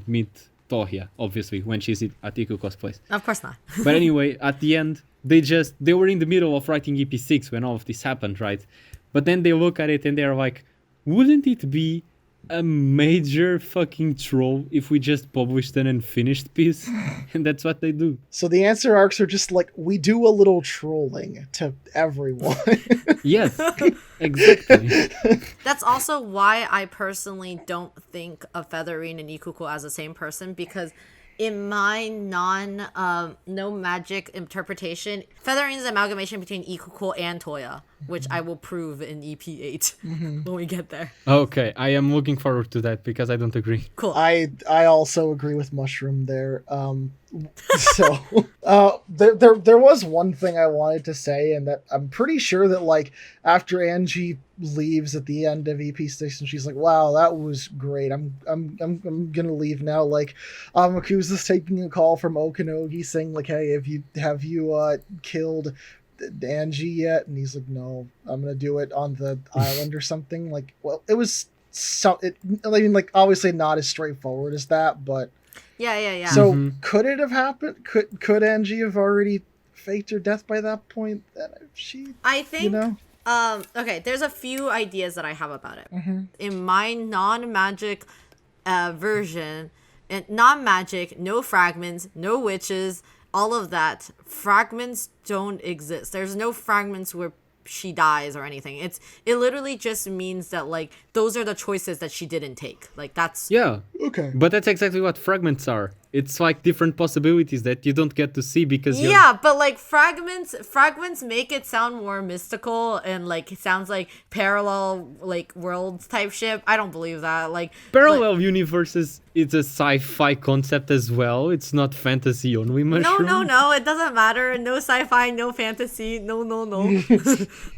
meet Tohya, obviously, when she's at Ikuko's place. Of course not. But anyway, at the end, they were in the middle of writing EP6 when all of this happened, right? But then they look at it and they're like, wouldn't it be a major fucking troll if we just published an unfinished piece? And that's what they do. So the answer arcs are just like, we do a little trolling to everyone. Yes, exactly. That's also why I personally don't think of Featherine and Ikuko as the same person, because in my no magic interpretation, Featherine is an amalgamation between Ikuko and Tohya, which I will prove in EP8 when we get there. Okay, I am looking forward to that because I don't agree. Cool. I also agree with Mushroom there. There was one thing I wanted to say, and that I'm pretty sure that like after Angie leaves at the end of EP6 and she's like, wow, that was great, I'm gonna leave now, like Amakusa's taking a call from Okanogi saying like, hey, have you killed Angie yet? And he's like, no, I'm gonna do it on the island or something. Like, well, it was like obviously not as straightforward as that, but yeah. So could it have happened? Could Angie have already faked her death by that point? I think, you know. Okay, there's a few ideas that I have about it. In my non-magic version, and non-magic, no fragments, no witches, all of that. Fragments don't exist. There's no fragments where she dies or anything. It literally just means that like those are the choices that she didn't take. Like that's okay. But that's exactly what fragments are. It's like different possibilities that you don't get to see because but like fragments make it sound more mystical and like it sounds like parallel like worlds type shit. I don't believe that. Like parallel universes, it's a sci-fi concept as well. It's not fantasy only. Mushroom. No, it doesn't matter. No sci-fi, no fantasy, no. Like,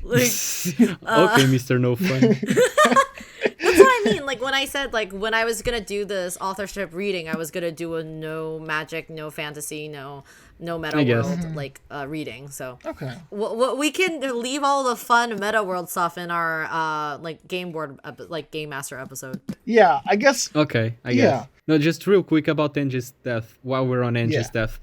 okay, Mr. No Fun. That's what I I mean. Like when I said like when I was gonna do this authorship reading, I was gonna do a no magic, no fantasy, no meta world like reading. So Okay. we can leave all the fun meta world stuff in our like game master episode. Yeah, I guess. Okay, I Yeah. guess. No, just real quick about Ange's death. While we're on Ange's death,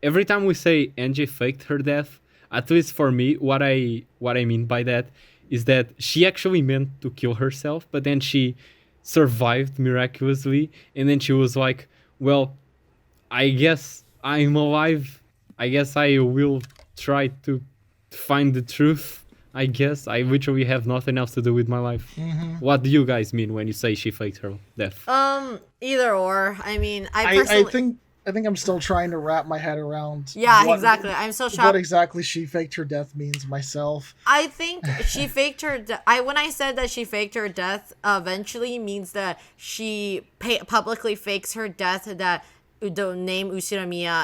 every time we say Ange faked her death, at least for me, what I mean by that is that she actually meant to kill herself, but then she survived miraculously, and then she was like, "Well, I guess I'm alive. I guess I will try to find the truth. I guess I literally have nothing else to do with my life." What do you guys mean when you say she faked her death? Either or. I mean, I personally. I think I'm still trying to wrap my head around. Yeah, exactly. I'm so shocked. What exactly she faked her death means myself. I think she faked her. When I said that she faked her death, eventually means that she publicly fakes her death. That the name Usiramiya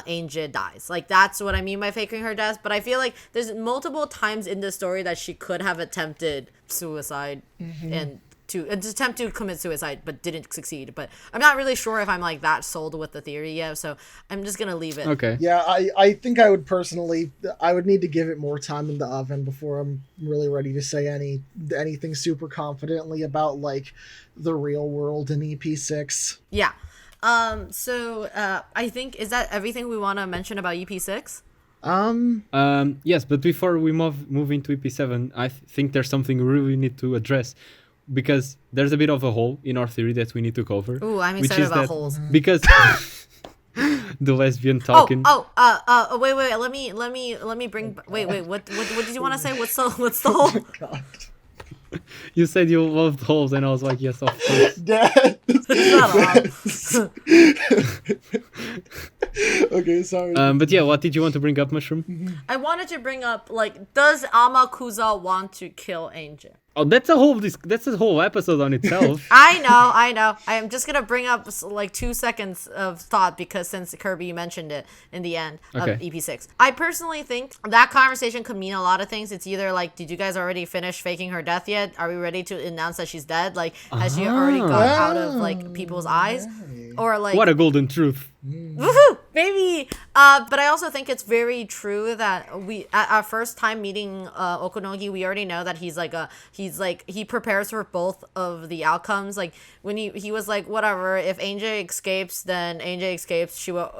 Ange dies. Like that's what I mean by faking her death. But I feel like there's multiple times in the story that she could have attempted suicide and to attempt to commit suicide but didn't succeed. But I'm not really sure if I'm like that sold with the theory yet, so I'm just gonna leave it. Okay. Yeah, I think I would personally, I would need to give it more time in the oven before I'm really ready to say anything super confidently about like the real world in EP6. Yeah. So I think, is that everything we want to mention about EP6? Yes, but before we move into EP7, I think there's something we really need to address, because there's a bit of a hole in our theory that we need to cover. Ooh, I'm excited about holes. Because the lesbian talking. Wait, let me bring. Wait, what did you want to say? What's the hole? Oh, God. You said you loved holes, and I was like, yes, of course. Dad. Shut up. Okay, sorry. But yeah, what did you want to bring up, Mushroom? I wanted to bring up, like, does Amakusa want to kill Ange? Oh, that's a whole episode on itself. I know. I am just gonna bring up like 2 seconds of thought because since Kirby mentioned it in the end of EP6, I personally think that conversation could mean a lot of things. It's either like, did you guys already finish faking her death yet? Are we ready to announce that she's dead? Like, has she already got out of like people's eyes? Or like, what a golden truth. Woohoo! Maybe. But I also think it's very true that we, at our first time meeting Okonogi, we already know that he prepares for both of the outcomes. Like when he was like, whatever, if Ange escapes, then Ange escapes. She will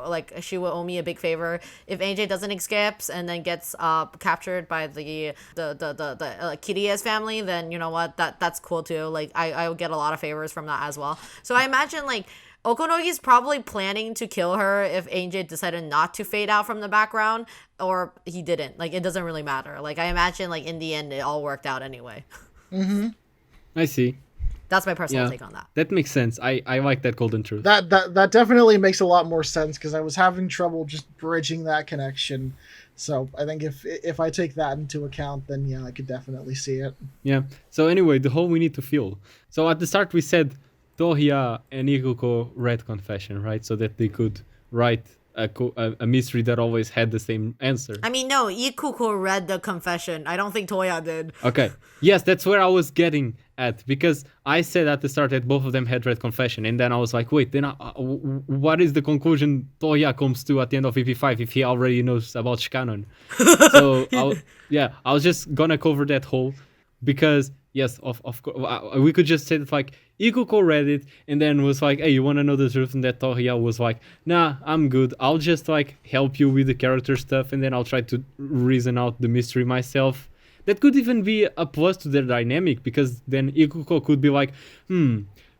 owe me a big favor. If Ange doesn't escape and then gets captured by the Kiria's family, then you know what, that's cool too. Like I will get a lot of favors from that as well. So I imagine like Okonogi's probably planning to kill her if Ange decided not to fade out from the background, or he didn't. Like, it doesn't really matter. Like, I imagine, like, in the end, it all worked out anyway. I see. That's my personal take on that. That makes sense. I like that golden truth. That definitely makes a lot more sense, because I was having trouble just bridging that connection. So I think if I take that into account, then yeah, I could definitely see it. Yeah. So anyway, the hole we need to fill. So at the start we said Tohya and Ikuko read confession, right? So that they could write a mystery that always had the same answer. I mean, no, Ikuko read the confession. I don't think Tohya did. Okay. Yes, that's where I was getting at, because I said at the start that both of them had read confession, and then I was like, wait, then what is the conclusion Tohya comes to at the end of EP5 if he already knows about Shikanon? So I was just gonna cover that hole, because yes, of course, we could just say that like Ikuko read it and then was like, hey, you want to know the truth? And that Tohya was like, nah, I'm good. I'll just like help you with the character stuff, and then I'll try to reason out the mystery myself. That could even be a plus to their dynamic, because then Ikuko could be like,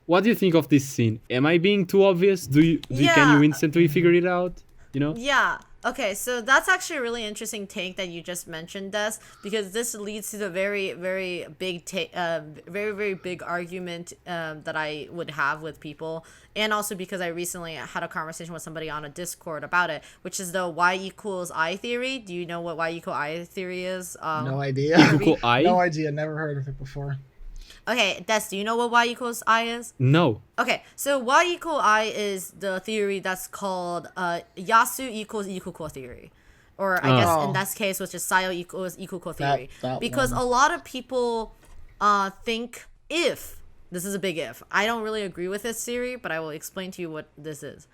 what do you think of this scene? Am I being too obvious? Can you instantly figure it out? You know? Yeah. Okay, so that's actually a really interesting take that you just mentioned, Des, because this leads to the very, very big very, very big argument that I would have with people, and also because I recently had a conversation with somebody on a Discord about it, which is the Y equals I theory. Do you know what Y equal I theory is? No idea. Equal I? No idea. Never heard of it before. Okay, Des, do you know what Y equals I is? No. Okay, so Y equal I is the theory that's called Yasu equals Ikuko theory. Or I guess in this case, which is Sayo equals Ikuko theory. That because one. a lot of people think if, this is a big if, I don't really agree with this theory, but I will explain to you what this is.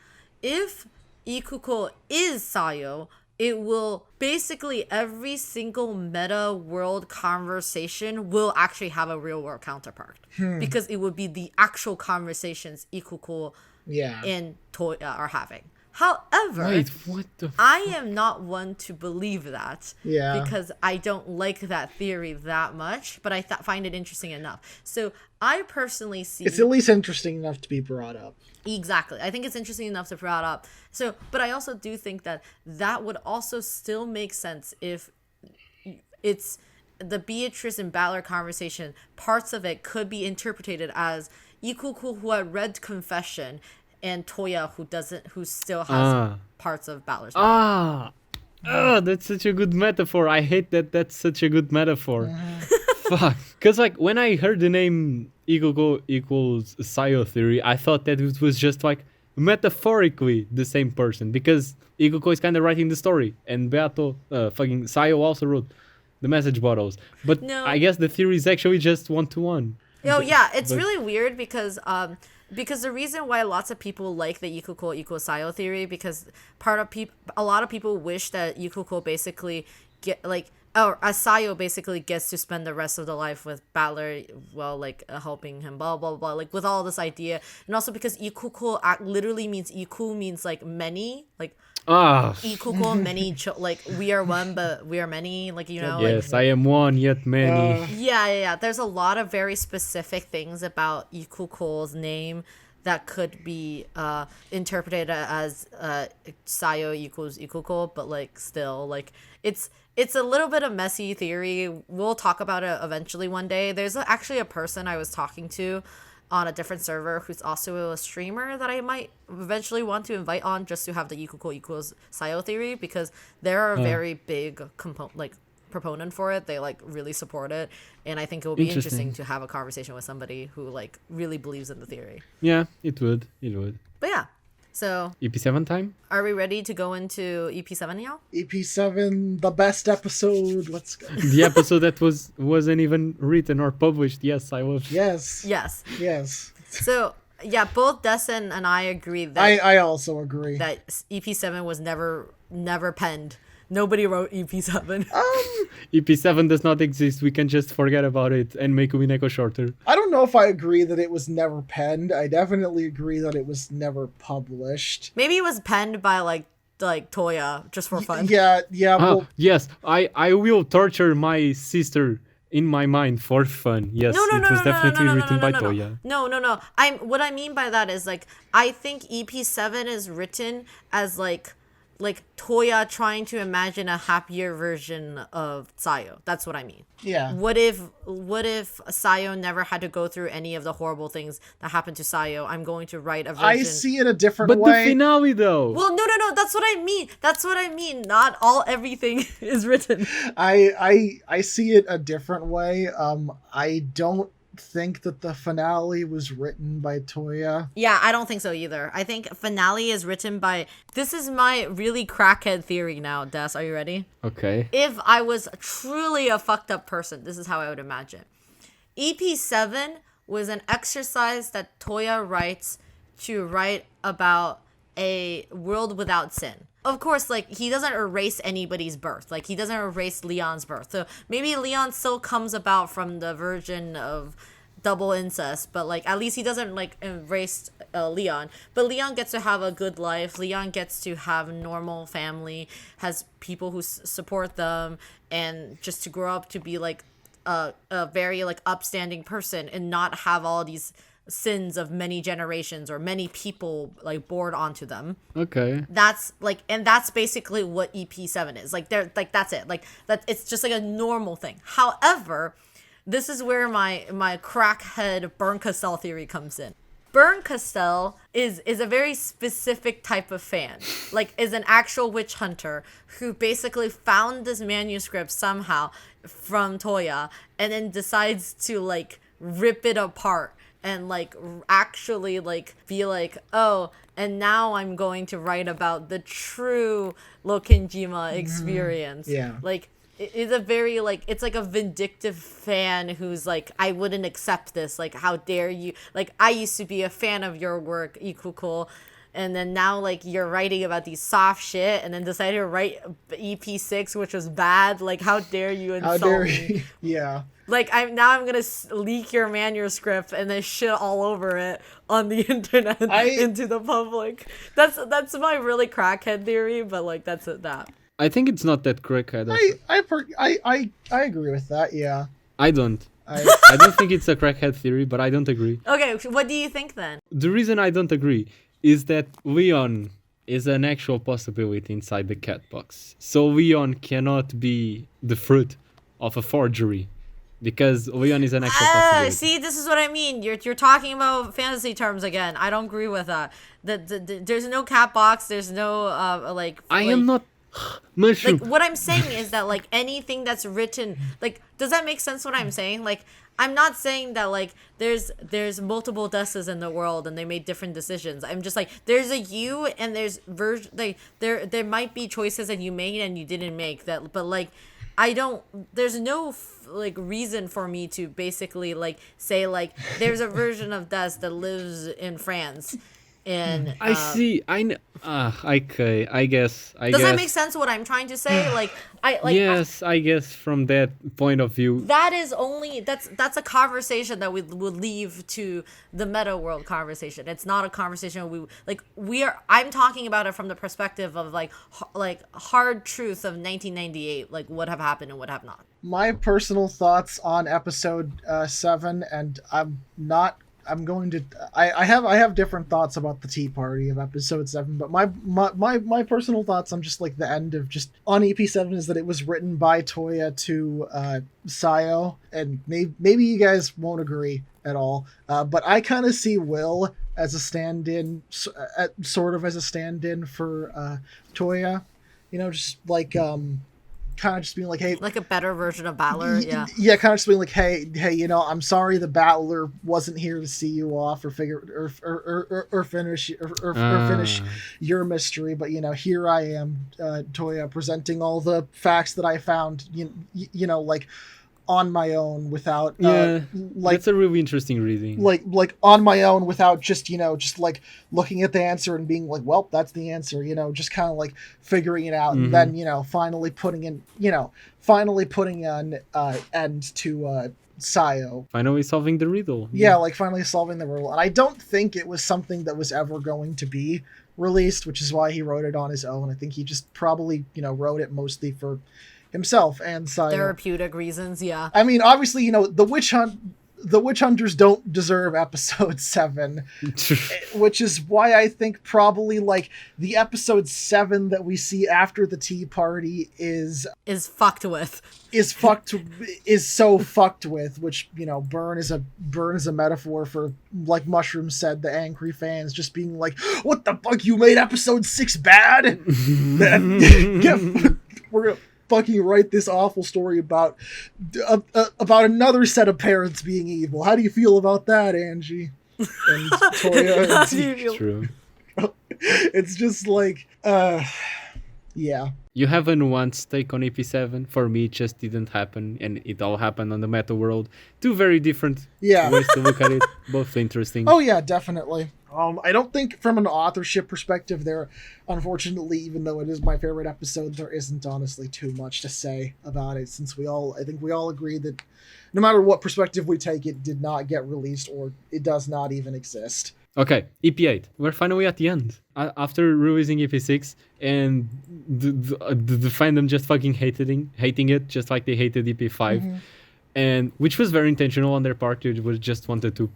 If Ikuko is Sayo, it will basically every single meta world conversation will actually have a real world counterpart because it would be the actual conversations Ikuko and Toya are having. However, Wait, what the I am not one to believe that because I don't like that theory that much, but I find it interesting enough. So I personally see it's at least interesting enough to be brought up. Exactly. I think it's interesting enough to brought up. So, but I also do think that would also still make sense if it's the Beatrice and Balor conversation. Parts of it could be interpreted as Ikuko who had read Confession and Toya who still has parts of Balor's mind. That's such a good metaphor. I hate that that's such a good metaphor. Fuck. Because, like, when I heard the name Ikuko equals Sayo theory, I thought that it was just, like, metaphorically the same person. Because Ikuko is kind of writing the story. And Beato, fucking Sayo also wrote the message bottles. But No. I guess the theory is actually just one-to-one. Oh, yeah. It's really weird because the reason why lots of people like the Ikuko equals Sayo theory, because a lot of people wish that Ikuko basically Sayo basically gets to spend the rest of the life with Balor, helping him, blah blah blah, like with all this idea, and also because Ikuko literally means Iku means like many, like Ikuko many, like we are one but we are many, like Yes, I am one yet many. Yeah. There's a lot of very specific things about Ikuko's name that could be interpreted as Sayo equals Ikuko, but like still like it's a little bit of messy theory. We'll talk about it eventually one day. There's actually a person I was talking to on a different server who's also a streamer that I might eventually want to invite on just to have the Ikuko equals Sayo theory, because they're a very big proponent for it. They like really support it, and I think it would be interesting to have a conversation with somebody who like really believes in the theory. Yeah, it would. But yeah, so EP7 time? Are we ready to go into EP7 now? EP7, the best episode. Let's go. The episode that wasn't even written or published. Yes, I was. Yes. So yeah, both Dessen and I agree that I also agree that EP7 was never penned. Nobody wrote EP7. EP7 does not exist. We can just forget about it and make Umineko shorter. I don't know if I agree that it was never penned. I definitely agree that it was never published. Maybe it was penned by like Toya just for fun. Yeah. Well, yes, I will torture my sister in my mind for fun. Yes, it was definitely written by Toya. No. What I mean by that is like I think EP7 is written as like Toya trying to imagine a happier version of Sayo. That's what I mean. Yeah. What if Sayo never had to go through any of the horrible things that happened to Sayo? I'm going to write a version. I see it a different way. But the finale, though. Well, no. That's what I mean. Not everything is written. I see it a different way. I don't think that the finale was written by Toya. Yeah, I don't think so either. I think finale is written by... This is my really crackhead theory now, Des. Are you ready? Okay. If I was truly a fucked up person, this is how I would imagine. EP7 was an exercise that Toya writes to write about a world without sin. Of course, like, he doesn't erase anybody's birth. Like, he doesn't erase Leon's birth. So maybe Leon still comes about from the virgin of double incest, but, like, at least he doesn't, like, erase Leon. But Leon gets to have a good life. Leon gets to have normal family, has people who support them, and just to grow up to be, like, a very, like, upstanding person and not have all these sins of many generations or many people like bored onto them. Okay. That's like, and that's basically what EP7 is. Like they're like, that's it. Like that, it's just like a normal thing. However, this is where my crackhead Burn Castell theory comes in. Burn Castell is a very specific type of fan. Like, is an actual witch hunter who basically found this manuscript somehow from Toya and then decides to like rip it apart and like actually like be like, oh, and now I'm going to write about the true Lokinjima experience. Yeah. Like it's a very like it's like a vindictive fan who's like, I wouldn't accept this, like how dare you, like I used to be a fan of your work, Ikuko, and then now like you're writing about these soft shit and then decided to write EP6 which was bad, like how dare you insult me. Yeah. Like I'm gonna leak your manuscript and then shit all over it on the internet into the public. That's my really crackhead theory, but like that's that. I think it's not that crackhead. I agree with that. Yeah. I don't. I don't think it's a crackhead theory, but I don't agree. Okay, what do you think then? The reason I don't agree is that Leon is an actual possibility inside the cat box. So Leon cannot be the fruit of a forgery. Because Leon is an actual possibility. See, this is what I mean. You're talking about fantasy terms again. I don't agree with that. There's no cat box. There's no I am not mushroom. Like what I'm saying is that like anything that's written, like does that make sense? What I'm saying, like I'm not saying that like there's multiple Desas in the world and they made different decisions. I'm just like there's a you and there's there might be choices that you made and you didn't make that, but like. There's no like reason for me to basically like say like there's a version of Des that lives in France and I see. I know. Okay. I guess. Does that make sense? What I'm trying to say, like Yes, I guess from that point of view. That is only that's a conversation that we would leave to the Metaworld conversation. It's not a conversation I'm talking about it from the perspective of like hard truth of 1998, like what have happened and what have not. My personal thoughts on episode 7, and I have different thoughts about the tea party of episode 7, but my personal thoughts on just like the end of just on EP7 is that it was written by Tohya to Sayo, and maybe you guys won't agree at all, but I kind of see Will as a stand-in, sort of as a stand-in for Tohya, just like kind of just being like, hey, like a better version of Battler. Yeah, kind of just being like, hey, I'm sorry the Battler wasn't here to see you off or finish your mystery, but here I am, Tohya, presenting all the facts that I found, like on my own without that's a really interesting reading, like on my own without just like looking at the answer and being like, well, that's the answer, just kind of like figuring it out, and then finally putting an end to Sayo. Finally solving the riddle. Yeah, like finally solving the riddle. And I don't think it was something that was ever going to be released, which is why he wrote it on his own. I think he just probably wrote it mostly for himself and Sayo. Therapeutic reasons, yeah. I mean, obviously, the witch hunters don't deserve episode 7, which is why I think probably like the episode 7 that we see after the tea party is fucked with. Is so fucked with, which burn is a metaphor for, like Mushroom said, the angry fans just being like, what the fuck, you made episode 6 bad? We're gonna fucking write this awful story about another set of parents being evil. How do you feel about that, Angie? And Tohya. True. It's just like, yeah. You have a nuanced take on EP7. For me, it just didn't happen, and it all happened on the Metaworld. Two very different ways to look at it. Both interesting. Oh yeah, definitely. I don't think from an authorship perspective there, unfortunately, even though it is my favorite episode, there isn't honestly too much to say about it, since I think we all agree that no matter what perspective we take, it did not get released, or it does not even exist. Okay, EP8. We're finally at the end. After releasing EP6, and the fandom just fucking hating it, just like they hated EP5, and which was very intentional on their part. They just wanted to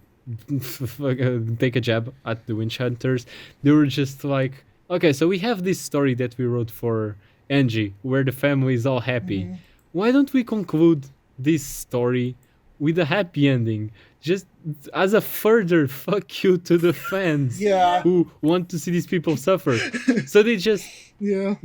take a jab at the witch hunters. They were just like, okay, so we have this story that we wrote for Ange, where the family is all happy. Why don't we conclude this story with a happy ending, just as a further fuck you to the fans who want to see these people suffer? So they just release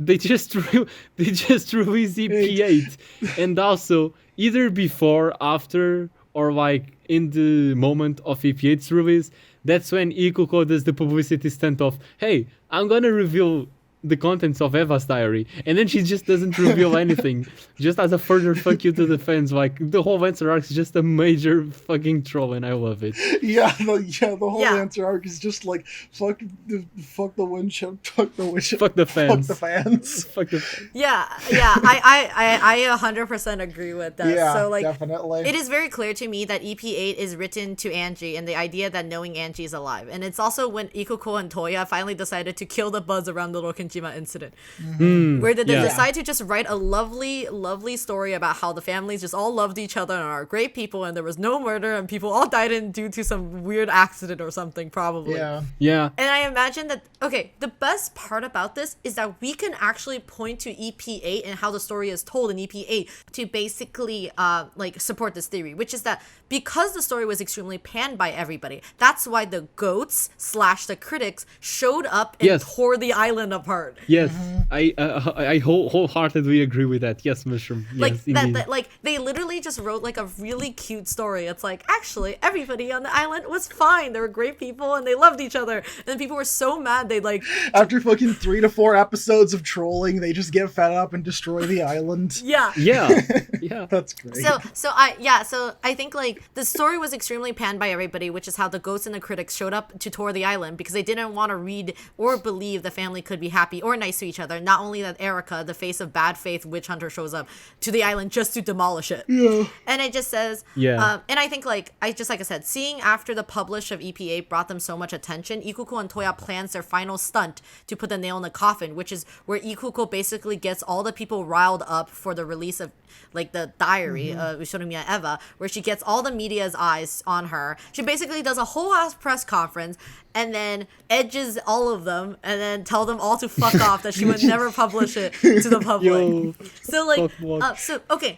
EP8, and also either before, after, or like in the moment of EP8's release, that's when Ikuko does the publicity stunt of, hey, I'm gonna reveal the contents of Eva's diary, and then she just doesn't reveal anything, just as a further fuck you to the fans. Like, the whole answer arc is just a major fucking troll, and I love it. The whole Yeah. answer arc is just like fuck the windship, fuck the windship, Fuck the fans. fuck the fans. Fuck the fans. Yeah, I 100% agree with that. Yeah, So like, definitely. it is very clear to me that EP8 is written to Ange and the idea that knowing Ange is alive. And it's also when Ikuko and Tohya finally decided to kill the buzz around the Rokenjima incident. Where did they yeah. decide to just write a lovely, lovely story about how the families just all loved each other and are great people and there was no murder and people all died in due to some weird accident or something, probably. Yeah. Yeah. And I imagine that, okay, the best part about this is that we can actually point to EP8 and how the story is told in EP8 to basically like support this theory, which is that because the story was extremely panned by everybody, that's why the goats / the critics showed up and Yes. tore the island apart. Yes. I wholeheartedly agree with that. Yes, Mushroom. Like Yes, that, indeed. that, like they literally just wrote like a really cute story. It's like, actually everybody on the island was fine. They were great people and they loved each other. And people were so mad they like After fucking 3 to 4 episodes of trolling, they just get fed up and destroy the island. yeah. Yeah. That's great. So I think like the story was extremely panned by everybody, which is how the ghosts and the critics showed up to tour the island because they didn't want to read or believe the family could be happy or nice to each other. Not only that Erica, the face of bad faith witch hunter, shows up to the island just to demolish it. Yeah. And it just says, Yeah. and I think like I said, seeing after the publish of EP8 brought them so much attention, Ikuko and Tohya plans their final stunt to put the nail in the coffin, which is where Ikuko basically gets all the people riled up for the release of like the diary of Ushorimiya Eva, where she gets all the media's eyes on her. She basically does a whole ass press conference and then edges all of them and then tell them all to fuck off, that she would never publish it to the public. Yo. So like Fuck what?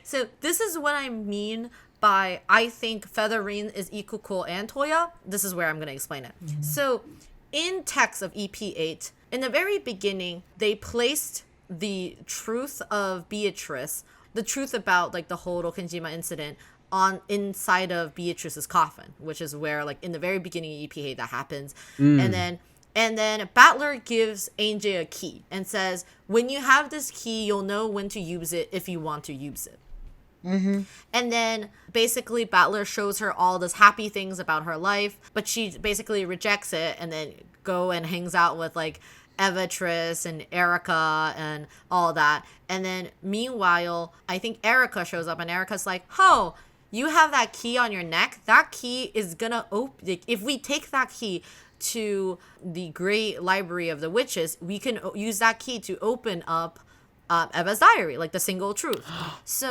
so this is what I mean by I think Featherine is Ikuko and Tohya. This is where I'm going to explain it. So in text of EP8, in the very beginning, they placed the truth of Beatrice, the truth about like the whole Rokenjima incident, on inside of Beatrice's coffin, which is where like in the very beginning of EP8 that happens. And then Battler gives Ange a key and says, when you have this key, you'll know when to use it if you want to use it. And then basically Battler shows her all this happy things about her life, but she basically rejects it and then go and hangs out with like Evatrice and Erica and all that. And then meanwhile, I think Erica shows up and Erica's like, oh, you have that key on your neck? That key is gonna open. If we take that key to the Great Library of the Witches, we can use that key to open up Eva's diary, like the single truth. So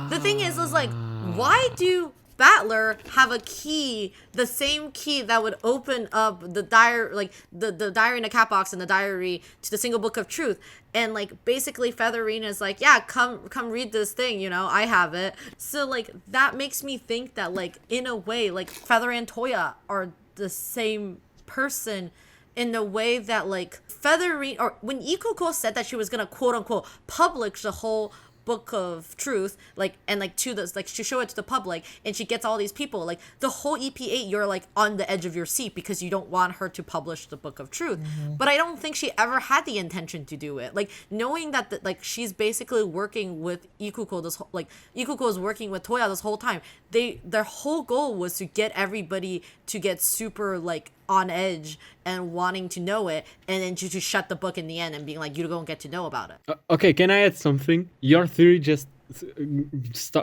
the thing is like, why do Battler have a key, the same key that would open up the diary, like the diary in a cat box and the diary to the single book of truth? And like basically Featherine is like, yeah, come read this thing, you know, I have it. So like that makes me think that like in a way like Feather and Tohya are the same person, in the way that like Featherine, or when Ikuko said that she was gonna quote unquote publish the whole book of truth, like, and like to the like to show it to the public, and she gets all these people, like the whole EP8 you're like on the edge of your seat because you don't want her to publish the book of truth. But I don't think she ever had the intention to do it, like knowing that like she's basically working with Ikuko this whole, like Ikuko is working with Tohya this whole time. Their whole goal was to get everybody to get super like on edge and wanting to know it, and then to shut the book in the end and being like, you don't get to know about it. Okay, can I add something? Your theory just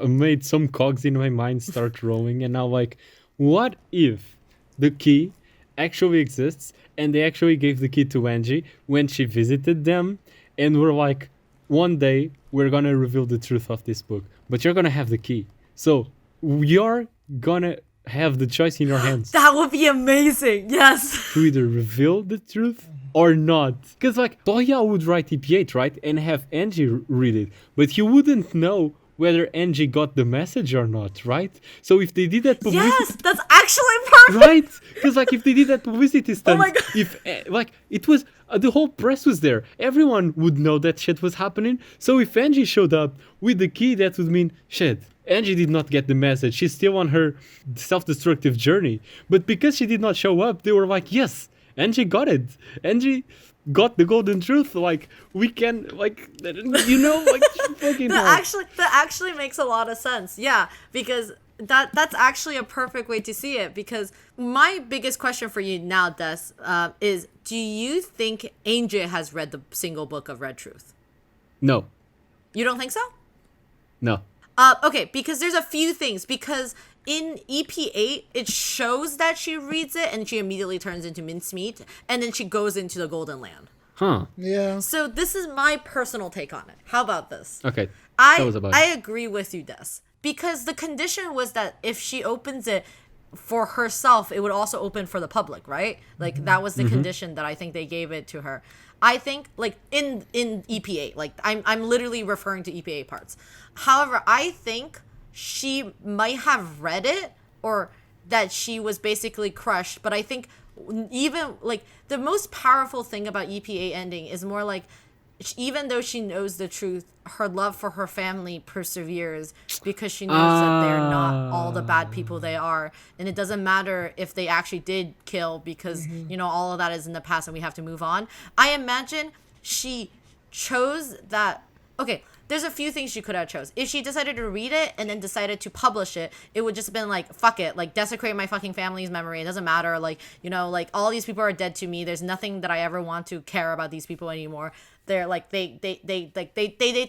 made some cogs in my mind start rolling, and now like, what if the key actually exists and they actually gave the key to Ange when she visited them and were like, one day we're gonna reveal the truth of this book, but you're gonna have the key, so you're gonna have the choice in your hands. That would be amazing. Yes. To either reveal the truth or not. Because like Tohya would write EP8, right? And have Ange read it. But you wouldn't know whether Ange got the message or not, right? So if they did that publicity... Yes, that's actually perfect. Right? Because like if they did that publicity stunt, my God. if like it was... the whole press was there. Everyone would know that shit was happening. So if Ange showed up with the key, that would mean, shit, Ange did not get the message. She's still on her self-destructive journey. But because she did not show up, they were like, yes, Ange got it. Ange got the golden truth, like we can, like, you know, like fucking hell. That actually makes a lot of sense. Yeah, because that's actually a perfect way to see it. Because my biggest question for you now, Des, is do you think Ange has read the single book of Red Truth? No. You don't think so? No. Okay, because there's a few things. Because in EP8, it shows that she reads it and she immediately turns into mincemeat, and then she goes into the Golden Land. Huh. Yeah. So this is my personal take on it. How about this? Okay. I agree with you, Des. Because the condition was that if she opens it for herself, it would also open for the public, right? Like, that was the condition that I think they gave it to her. I think, like, in EP8, like, I'm literally referring to EP8 parts. However, I think she might have read it, or that she was basically crushed, but I think even, like, the most powerful thing about EP8 ending is more like, even though she knows the truth, her love for her family perseveres because she knows that they're not all the bad people they are. And it doesn't matter if they actually did kill, because, you know, all of that is in the past and we have to move on. I imagine she chose that. Okay, there's a few things she could have chose. If she decided to read it and then decided to publish it, it would just have been like, fuck it, like, desecrate my fucking family's memory. It doesn't matter. Like, you know, like, all these people are dead to me. There's nothing that I ever want to care about these people anymore. They're like, they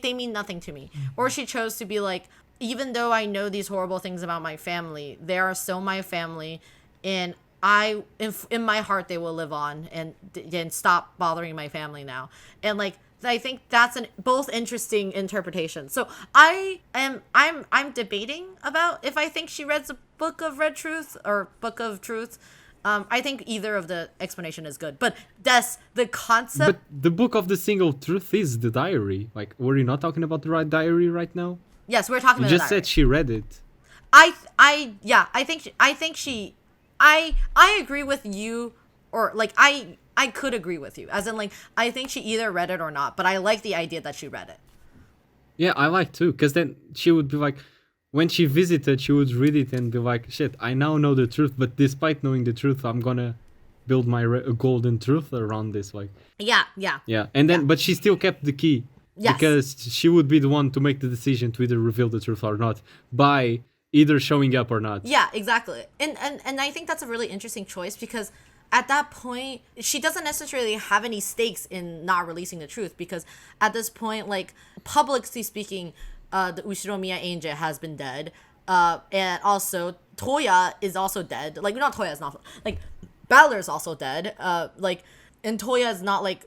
mean nothing to me. Or she chose to be like, even though I know these horrible things about my family, they are still my family, and in my heart they will live on, and stop bothering my family now. And, like, I think that's both interesting interpretations. So I'm debating about if I think she read the Book of Red Truth or Book of Truth. I think either of the explanation is good. But the concept. But the Book of the Single Truth is the diary. Like, were you not talking about the right diary right now? Yes, we're talking you about the just diary. said she read it. I agree with you, or like I could agree with you, as in, like, I think she either read it or not, but I like the idea that she read it. Yeah, I like too, because then she would be like, when she visited, she would read it and be like, shit, I now know the truth, but despite knowing the truth, I'm gonna build my golden truth around this. Like, yeah, and then, but she still kept the key. Yes. Because she would be the one to make the decision to either reveal the truth or not, by either showing up or not. Yeah, exactly. And I think that's a really interesting choice, because at that point, she doesn't necessarily have any stakes in not releasing the truth, because at this point, like, publicly speaking, the Ushiromiya Ange has been dead. And also, Tohya is also dead. Like, not Tohya is not, like, Balor's also dead. And Tohya is not, like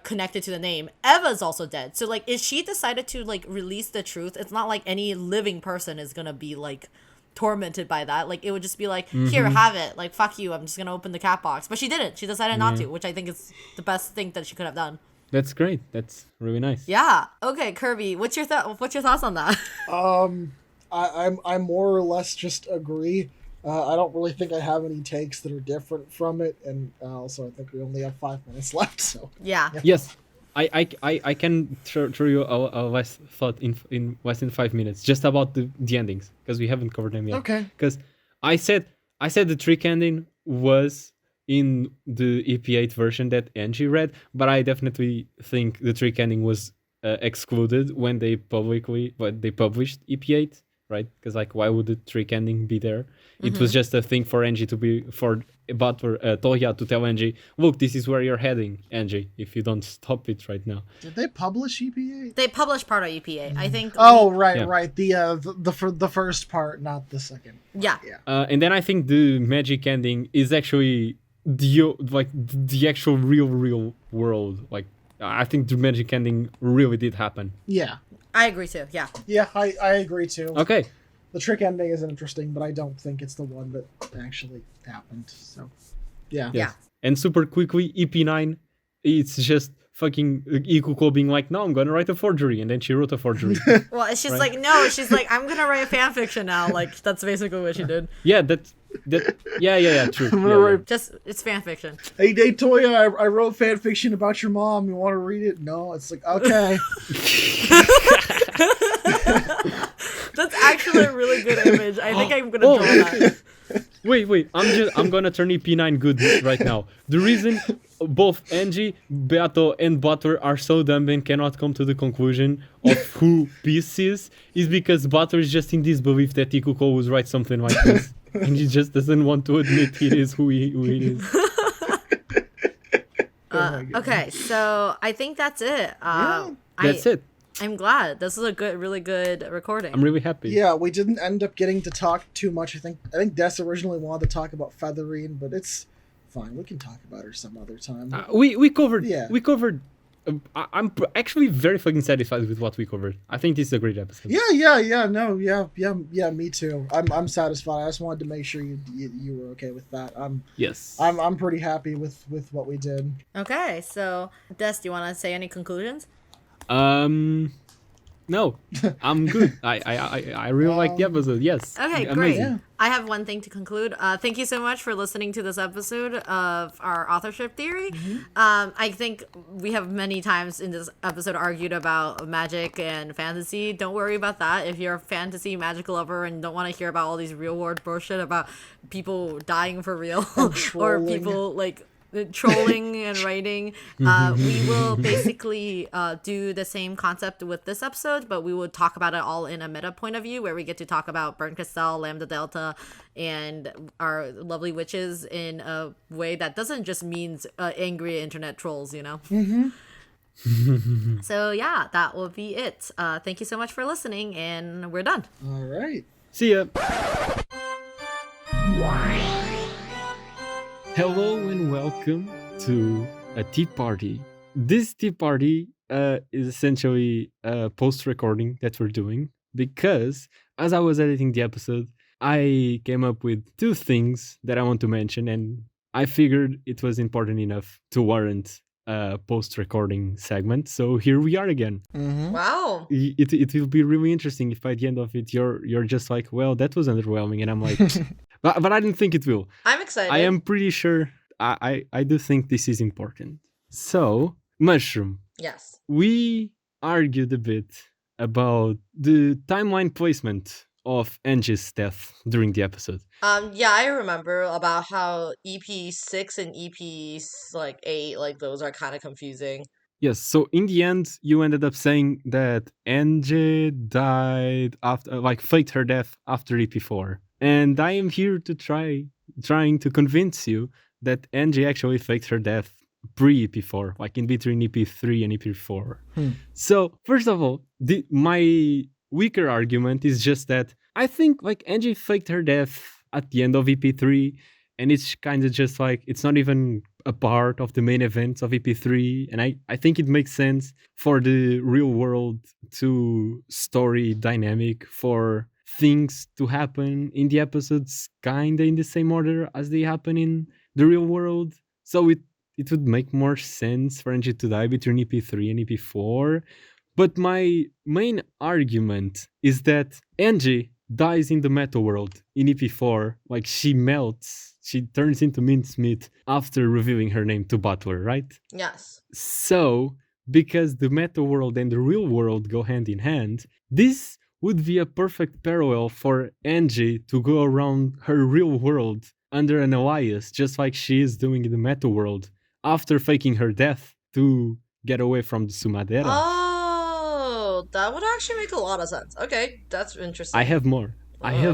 connected to the name. Eva's also dead. So, like, if she decided to, like, release the truth, it's not like any living person is gonna be, like, tormented by that. Like, it would just be like, here, have it. Like, fuck you, I'm just gonna open the cat box. But she didn't. She decided not to, which I think is the best thing that she could have done. That's great. That's really nice. Yeah. Okay, Kirby, what's your thoughts on that? I more or less just agree. I don't really think I have any takes that are different from it, and also I think we only have 5 minutes left. So yeah. Yes, I can throw you a last thought in less than 5 minutes, just about the endings, because we haven't covered them yet. Okay. Because I said the trick ending was in the EP8 version that Ange read, but I definitely think the trick ending was excluded when they published EP8. Right? Because, like, why would the trick ending be there? It was just a thing for Ange for Tohya to tell Ange, look, this is where you're heading, Ange, if you don't stop it right now. Did they publish EP8? They published part of EP8. I think. Oh, right. The first part, not the second. Yeah. And then I think the magic ending is actually the actual real world. Like, I think the magic ending really did happen. Yeah. I agree too, yeah. Yeah, I agree too. Okay. The trick ending is interesting, but I don't think it's the one that actually happened. So, yeah. Yes. And super quickly, EP9, it's just fucking Ikuko being like, no, I'm gonna write a forgery, and then she wrote a forgery. Well, she's like, no, she's like, I'm gonna write a fan fiction now. Like, that's basically what she did. Yeah, true. Just, it's fan fiction. Hey, Tohya, I wrote fan fiction about your mom. You want to read it? No, it's like, okay. That's actually a really good image. I think I'm gonna draw that. Wait. I'm gonna turn EP9 good right now. The reason both Angie, Beato, and Butter are so dumb and cannot come to the conclusion of who Peace is because Butter is just in this belief that Ikuko would write something like this. And he just doesn't want to admit it is who he is. Okay, so I think that's it. That's it. I'm glad. This is a really good recording. I'm really happy. Yeah, we didn't end up getting to talk too much. I think Des originally wanted to talk about Featherine, but it's fine. We can talk about her some other time. We covered. Yeah. We covered. I'm actually very fucking satisfied with what we covered. I think this is a great episode. Yeah. Me too. I'm satisfied. I just wanted to make sure you were okay with that. Yes. I'm pretty happy with what we did. Okay, so Des, do you want to say any conclusions? No, I'm good. I really like the episode. Yes. Okay, amazing. great. Yeah. I have one thing to conclude. Thank you so much for listening to this episode of our authorship theory. I think we have many times in this episode argued about magic and fantasy. Don't worry about that. If you're a fantasy magic lover and don't want to hear about all these real world bullshit about people dying for real or people like trolling and writing, we will basically do the same concept with this episode, but we will talk about it all in a meta point of view where we get to talk about Burn Castell, Lambda Delta, and our lovely witches in a way that doesn't just means angry internet trolls, you know? So yeah, that will be it. Thank you so much for listening, and we're done. All right. See ya. Hello and welcome to a tea party. This tea party is essentially a post-recording that we're doing because as I was editing the episode, I came up with two things that I want to mention, and I figured it was important enough to warrant a post-recording segment. So here we are again. Wow. It will be really interesting if by the end of it you're just like, well, that was underwhelming, and I'm like. But I didn't think it will. I'm excited. I am pretty sure. I do think this is important. So, Mushroom. Yes. We argued a bit about the timeline placement of Ange's death during the episode. Yeah, I remember about how EP6 and EP8, those are kind of confusing. Yes, so in the end, you ended up saying that Ange died after, faked her death after EP4. And I am here to trying to convince you that Angie actually faked her death pre-EP4, like in between EP3 and EP4. So, first of all, my weaker argument is just that I think Angie faked her death at the end of EP3, and it's kind of just it's not even a part of the main events of EP3, and I think it makes sense for the real world to story dynamic for things to happen in the episodes kinda in the same order as they happen in the real world. So it would make more sense for Angie to die between EP3 and EP4. But my main argument is that Angie dies in the Metaworld in EP4. She melts, she turns into mincemeat after revealing her name to Butler, right? Yes. So, because the Metaworld and the real world go hand in hand, this would be a perfect parallel for Angie to go around her real world under an alias, just like she is doing in the meta world, after faking her death to get away from the Sumadera. Oh, that would actually make a lot of sense. Okay, that's interesting. I have more.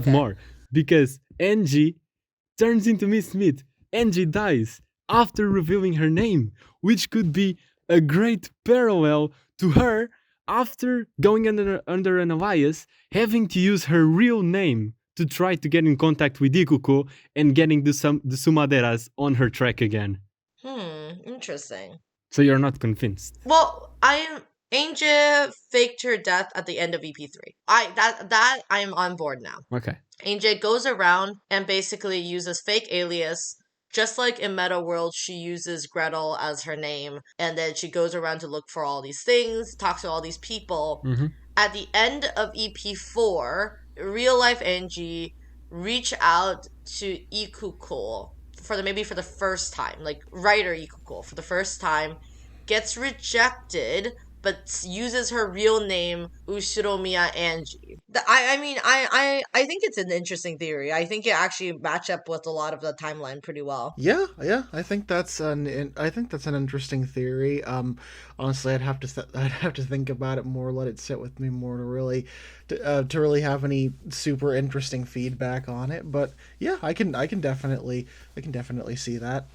More. Because Angie turns into Miss Smith. Angie dies after revealing her name, which could be a great parallel to her after going under an alias, having to use her real name to try to get in contact with Ikuko and getting the Sumaderas on her track again. Interesting. So you're not convinced? Well, Ange faked her death at the end of EP3. That I am on board now. Okay. Ange goes around and basically uses fake alias. Just like in Metaworld, she uses Gretel as her name, and then she goes around to look for all these things, talks to all these people. At the end of EP4, real life Angie reach out to Ikuko for the first time, writer Ikuko for the first time, gets rejected, but uses her real name Ushiromiya Ange. I think it's an interesting theory. I think it actually match up with a lot of the timeline pretty well. Yeah, I think that's an interesting theory. Honestly, I'd have to think about it more, let it sit with me more to really have any super interesting feedback on it. But yeah, I can definitely see that.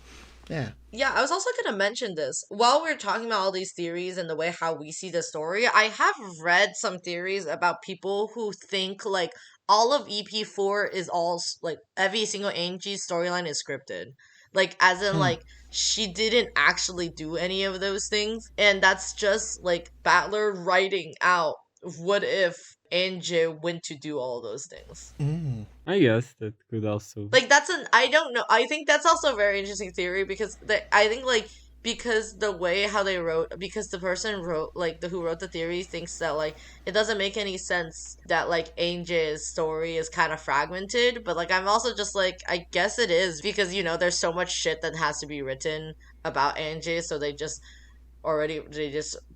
Yeah. Yeah, I was also going to mention this. While we're talking about all these theories and the way how we see the story, I have read some theories about people who think like all of EP4 is like every single Angie's storyline is scripted. Like as in like she didn't actually do any of those things, and that's just like Battler writing out what if Ange went to do all those things. I guess that could also Like I don't know. I think that's also a very interesting theory because I think like because the way how they wrote, because the person wrote like who wrote the theory thinks that like it doesn't make any sense that like Ange's story is kind of fragmented, but like I'm also just like I guess it is because there's so much shit that has to be written about Ange, so they just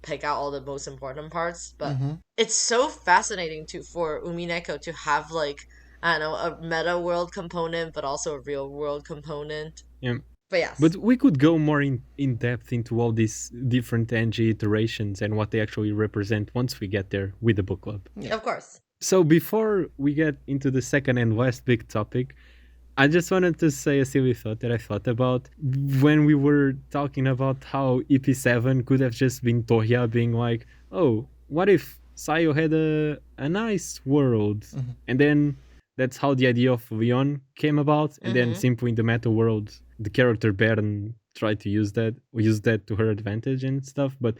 pick out all the most important parts. But it's so fascinating for Umineko to have like I don't know, a meta world component, but also a real world component. Yeah. But yes. But we could go more in depth into all these different Ange iterations and what they actually represent once we get there with the book club. Yeah. Of course. So before we get into the second and last big topic, I just wanted to say a silly thought that I thought about when we were talking about how EP7 could have just been Tohya being like, oh, what if Sayo had a nice world? And then that's how the idea of Leon came about. And then simply in the Metaworld, the character Bern tried to use that to her advantage and stuff. But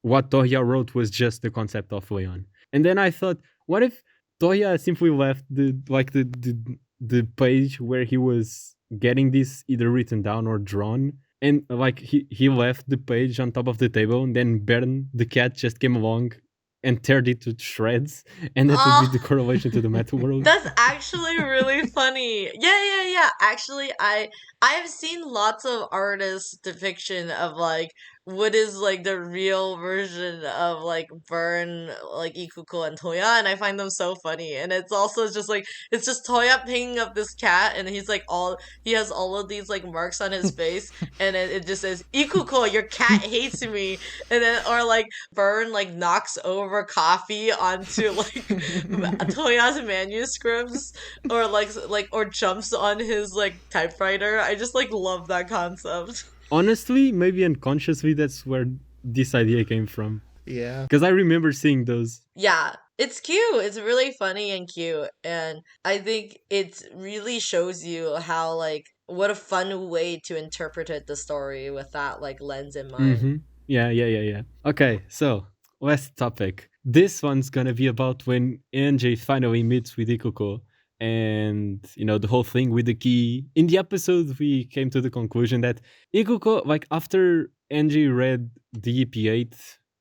what Tohya wrote was just the concept of Leon. And then I thought, what if Tohya simply left the page where he was getting this either written down or drawn, and like he left the page on top of the table, and then Bern the cat just came along and teared it to shreds, and that would be the correlation to the Metaworld. That's actually really funny. Yeah. Actually, I've seen lots of artists' depiction of like what is like the real version of like Burn, like Ikuko and Tohya, and I find them so funny. And it's also just like it's just Tohya picking up this cat, and he has all of these like marks on his face, and it just says Ikuko, your cat hates me, and then or like Burn like knocks over coffee onto like Toya's manuscripts, or or jumps on his like typewriter. I just like love that concept. Honestly, maybe unconsciously, that's where this idea came from. Yeah. Because I remember seeing those. Yeah, it's cute. It's really funny and cute. And I think it really shows you how, like, what a fun way to interpret the story with that, like, lens in mind. Yeah. Okay, so, last topic. This one's gonna be about when Ange finally meets with Ikuko. And, the whole thing with the key. In the episode, we came to the conclusion that Ikuko, like, after Ange read the EP8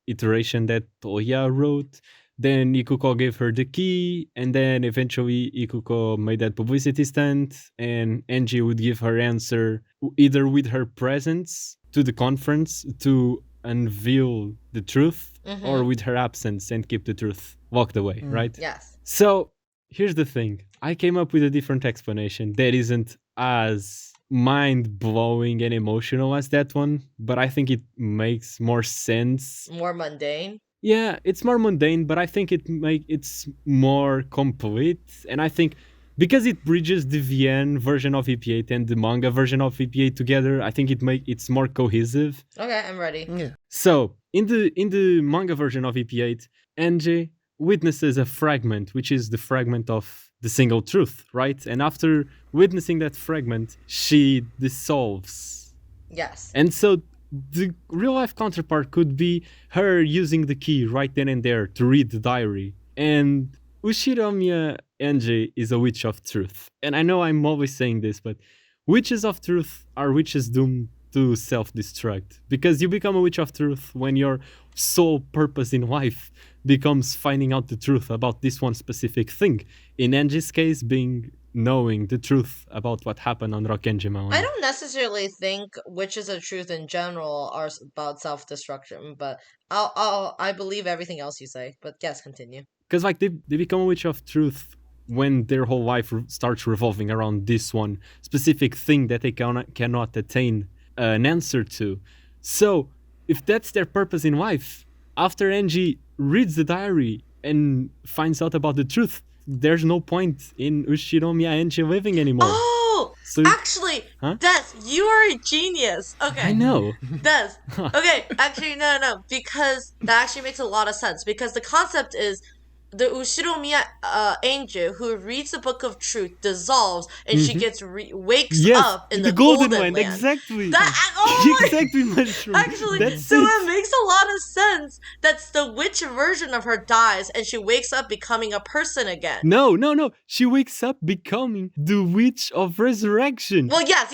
iteration that Tohya wrote, then Ikuko gave her the key, and then eventually Ikuko made that publicity stunt, and Ange would give her answer either with her presence to the conference to unveil the truth, or with her absence and keep the truth locked away, right? Yes. So, here's the thing. I came up with a different explanation that isn't as mind-blowing and emotional as that one, but I think it makes more sense. More mundane? Yeah, it's more mundane, but I think it's more complete, and I think because it bridges the VN version of EP8 and the manga version of EP8 together, I think it's more cohesive. Okay, I'm ready. Yeah. So, in the manga version of EP8, Ange witnesses a fragment, which is the fragment of the single truth, right? And after witnessing that fragment, she dissolves. Yes. And so the real life counterpart could be her using the key right then and there to read the diary. And Ushiromiya Ange is a witch of truth. And I know I'm always saying this, but witches of truth are witches doomed to self-destruct. Because you become a witch of truth when your sole purpose in life becomes finding out the truth about this one specific thing. In Ange's case, being knowing the truth about what happened on Rokkenjima. I don't necessarily think witches of truth in general are about self-destruction, but I believe everything else you say. But yes, continue. Because like they become a witch of truth when their whole life starts revolving around this one specific thing that they cannot attain an answer to. So if that's their purpose in life, after Angie reads the diary and finds out about the truth, there's no point in Ushinomiya Angie living anymore. Oh, So actually, Huh? Des, you are a genius. Okay. I know. Des. Okay, actually, no, because that actually makes a lot of sense. Because the concept is the Ushinomiya Ange who reads the Book of Truth dissolves and she gets wakes Yes, up in the Golden Land. Land. Exactly. That exactly, Mushroom. actually, That's so it. it makes a lot of sense. That's the witch version of her dies and she wakes up becoming a person again. No. She wakes up becoming the Witch of Resurrection. Well, yes.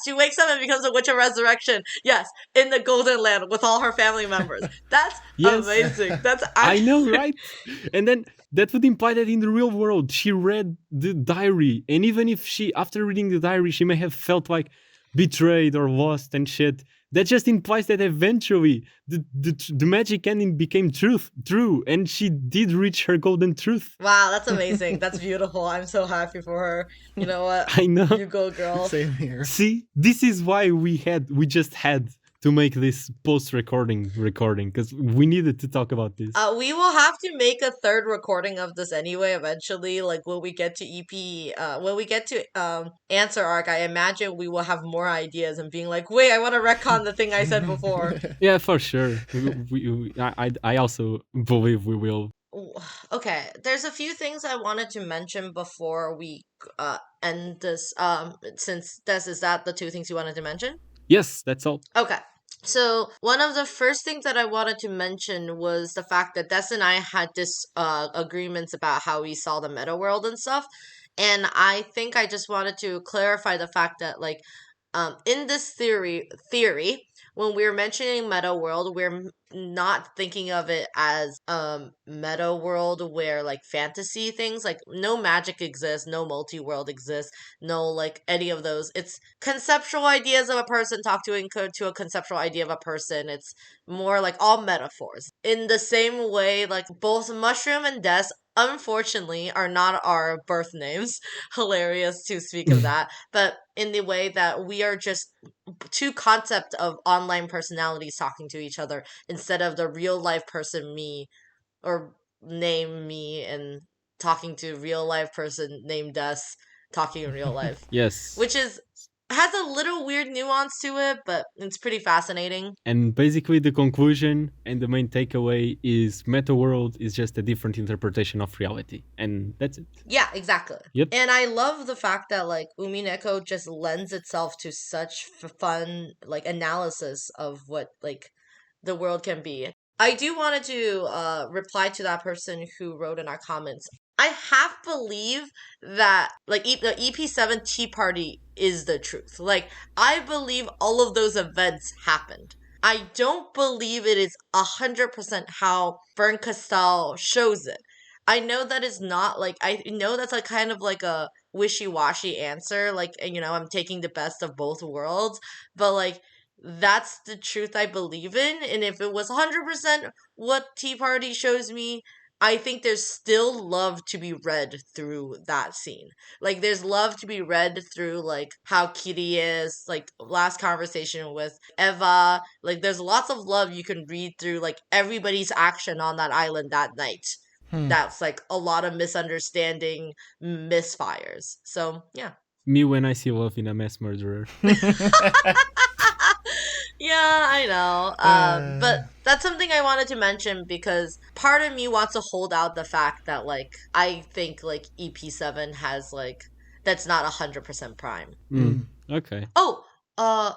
She wakes up and becomes a witch of resurrection. Yes, in the Golden Land with all her family members. That's Yes. amazing. That's I know, right? And then that would imply that in the real world she read the diary, and even if she, after reading the diary, she may have felt like betrayed or lost and shit. That just implies that eventually the magic ending became true, and she did reach her golden truth. Wow, that's amazing. That's beautiful. I'm so happy for her. You know what? I know. You go, girl. Same here. See, this is why we just had to make this recording because we needed to talk about this. We will have to make a third recording of this anyway eventually. Like when we get to when we get to answer arc, I imagine we will have more ideas and being like, wait, I want to retcon the thing I said before. Yeah, for sure. I also believe we will. Okay, there's a few things I wanted to mention before we end this. Since is that the two things you wanted to mention? Yes, that's all. Okay. So one of the first things that I wanted to mention was the fact that Des and I had agreements about how we saw the meta world and stuff. And I think I just wanted to clarify the fact that like in this theory when we're mentioning meta world, we're not thinking of it as meta world where like fantasy things, like no magic exists, no multi-world exists, no like any of those. It's conceptual ideas of a person talk to a conceptual idea of a person. It's more like all metaphors. In the same way, like both Mushroom and Des unfortunately are not our birth names. Hilarious to speak of that. But in the way that we are just two concept of online personalities talking to each other instead of the real life person me or name me and talking to real life person named Des talking in real life. Yes. Which has a little weird nuance to it, but it's pretty fascinating. And basically the conclusion and the main takeaway is Metaworld is just a different interpretation of reality. And that's it. Yeah, exactly. Yep. And I love the fact that like Umineko just lends itself to such fun like analysis of what like the world can be. I do wanted to reply to that person who wrote in our comments. I half believe that like the EP7 Tea Party is the truth. Like I believe all of those events happened. I don't believe it is 100% how Fern Castell shows it. I know that is not like I know that's a kind of like a wishy-washy answer. Like I'm taking the best of both worlds, but like that's the truth I believe in. And if it was 100% what Tea Party shows me, I think there's still love to be read through that scene. Like, there's love to be read through, like, how Kitty is, like, last conversation with Eva. Like, there's lots of love you can read through, like, everybody's action on that island that night. That's, like, a lot of misunderstanding, misfires. So, yeah. Me when I see love in a mass murderer. Yeah, I know. But that's something I wanted to mention because part of me wants to hold out the fact that, like, I think, like, EP7 has, like, that's not 100% prime. Okay. One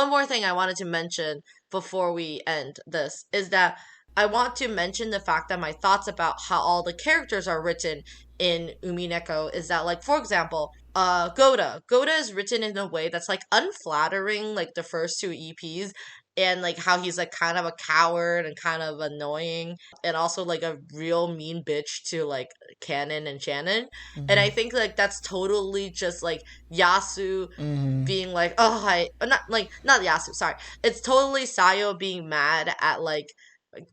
more thing I wanted to mention before we end this is that I want to mention the fact that my thoughts about how all the characters are written in Umineko is that, like, for example, Goda is written in a way that's like unflattering, like the first two EPs, and like how he's like kind of a coward and kind of annoying, and also like a real mean bitch to like canon and Shannon. Mhm. And I think like that's totally just like Yasu Mhm. being like, oh, not Yasu, sorry. It's totally Sayo being mad at like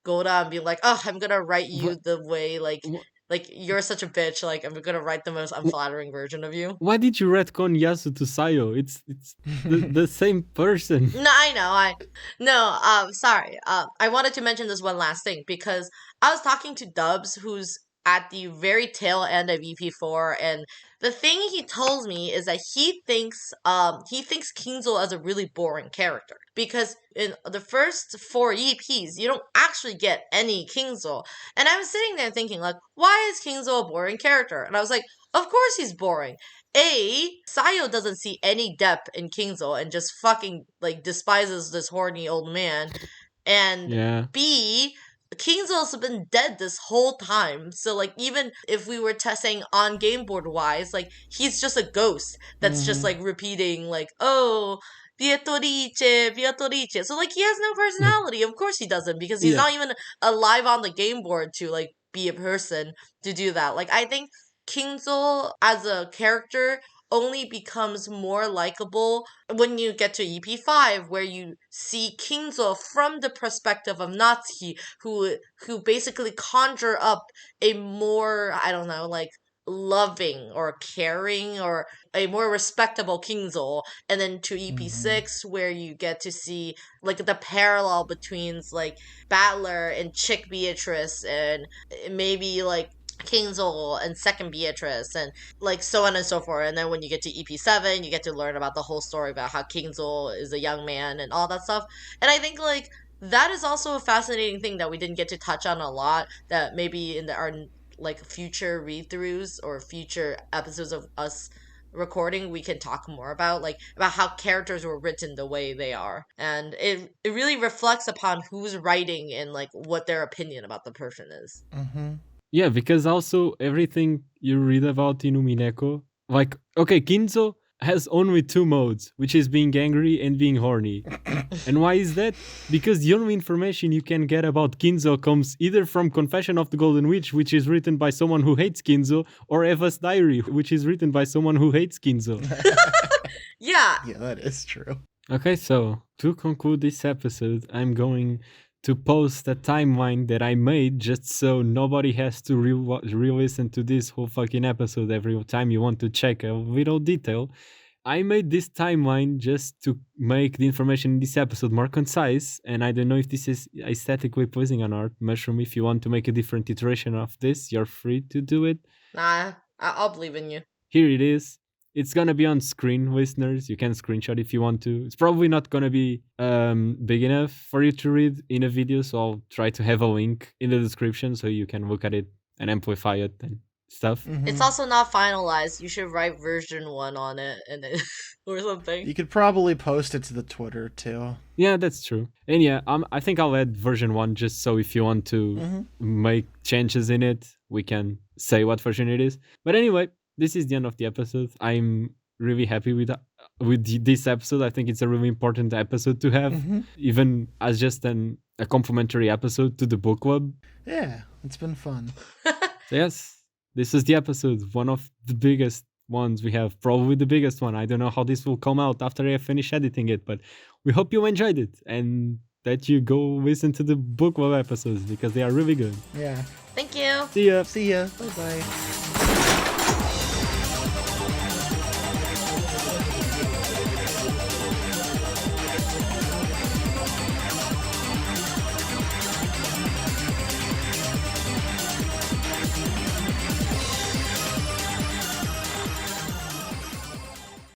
Goda and being like, oh, I'm gonna write you What? the way What? like you're such a bitch, like I'm gonna write the most unflattering version of you. Why did you retcon Yasu to Sayo? It's the same person. No, I know. Sorry. I wanted to mention this one last thing because I was talking to Dubs, who's at the very tail end of EP4, and the thing he told me is that he thinks Kingzo as a really boring character because in the first 4 EPs you don't actually get any Kingzo, and I was sitting there thinking like, why is Kingzo a boring character? And I was like, of course he's boring. Sayo doesn't see any depth in Kingzo and just fucking like despises this horny old man. And Yeah. B, Kingzo's been dead this whole time. So like even if we were testing on game board wise, like he's just a ghost that's just like repeating like, oh, Beatrice, Beatrice. So like he has no personality. Of course he doesn't, because he's Yeah. not even alive on the game board to like be a person to do that. Like I think Kingzo as a character only becomes more likable when you get to EP5, where you see Kingzo from the perspective of Natsuki, who basically conjure up a more, I don't know, like loving or caring or a more respectable Kingzo, and then to EP6 where you get to see like the parallel between like Battler and Chick Beatrice and maybe like Kingzo and second Beatrice and like so on and so forth. And then when you get to EP7, you get to learn about the whole story about how Kingzo is a young man and all that stuff. And I think like that is also a fascinating thing that we didn't get to touch on a lot, that maybe in our like future read-throughs or future episodes of us recording we can talk more about, like about how characters were written the way they are, and it really reflects upon who's writing and like what their opinion about the person is. Yeah, because also everything you read about in Umineko, like, okay, Kinzo has only 2 modes, which is being angry and being horny. And why is that? Because the only information you can get about Kinzo comes either from Confession of the Golden Witch, which is written by someone who hates Kinzo, or Eva's Diary, which is written by someone who hates Kinzo. Yeah. Yeah, that is true. Okay, so to conclude this episode, I'm going to post a timeline that I made just so nobody has to re-listen to this whole fucking episode every time you want to check a little detail. I made this timeline just to make the information in this episode more concise, and I don't know if this is aesthetically pleasing or not. Mushroom, if you want to make a different iteration of this, you're free to do it. Nah, I'll believe in you. Here it is. It's gonna be on screen, listeners. You can screenshot if you want to. It's probably not gonna be big enough for you to read in a video, so I'll try to have a link in the description so you can look at it and amplify it and stuff. It's also not finalized. You should write version 1 on it and then or something. You could probably post it to the Twitter too. Yeah, that's true. And yeah, I think I'll add version 1 just so if you want to make changes in it, we can say what version it is. But anyway, this is the end of the episode. I'm really happy with this episode. I think it's a really important episode to have, even as just a complimentary episode to the book club. Yeah, it's been fun. So yes, this is the episode, one of the biggest ones we have, probably the biggest one. I don't know how this will come out after I finish editing it, but we hope you enjoyed it and that you go listen to the book club episodes because they are really good. Yeah. Thank you. See ya. See ya. Bye-bye.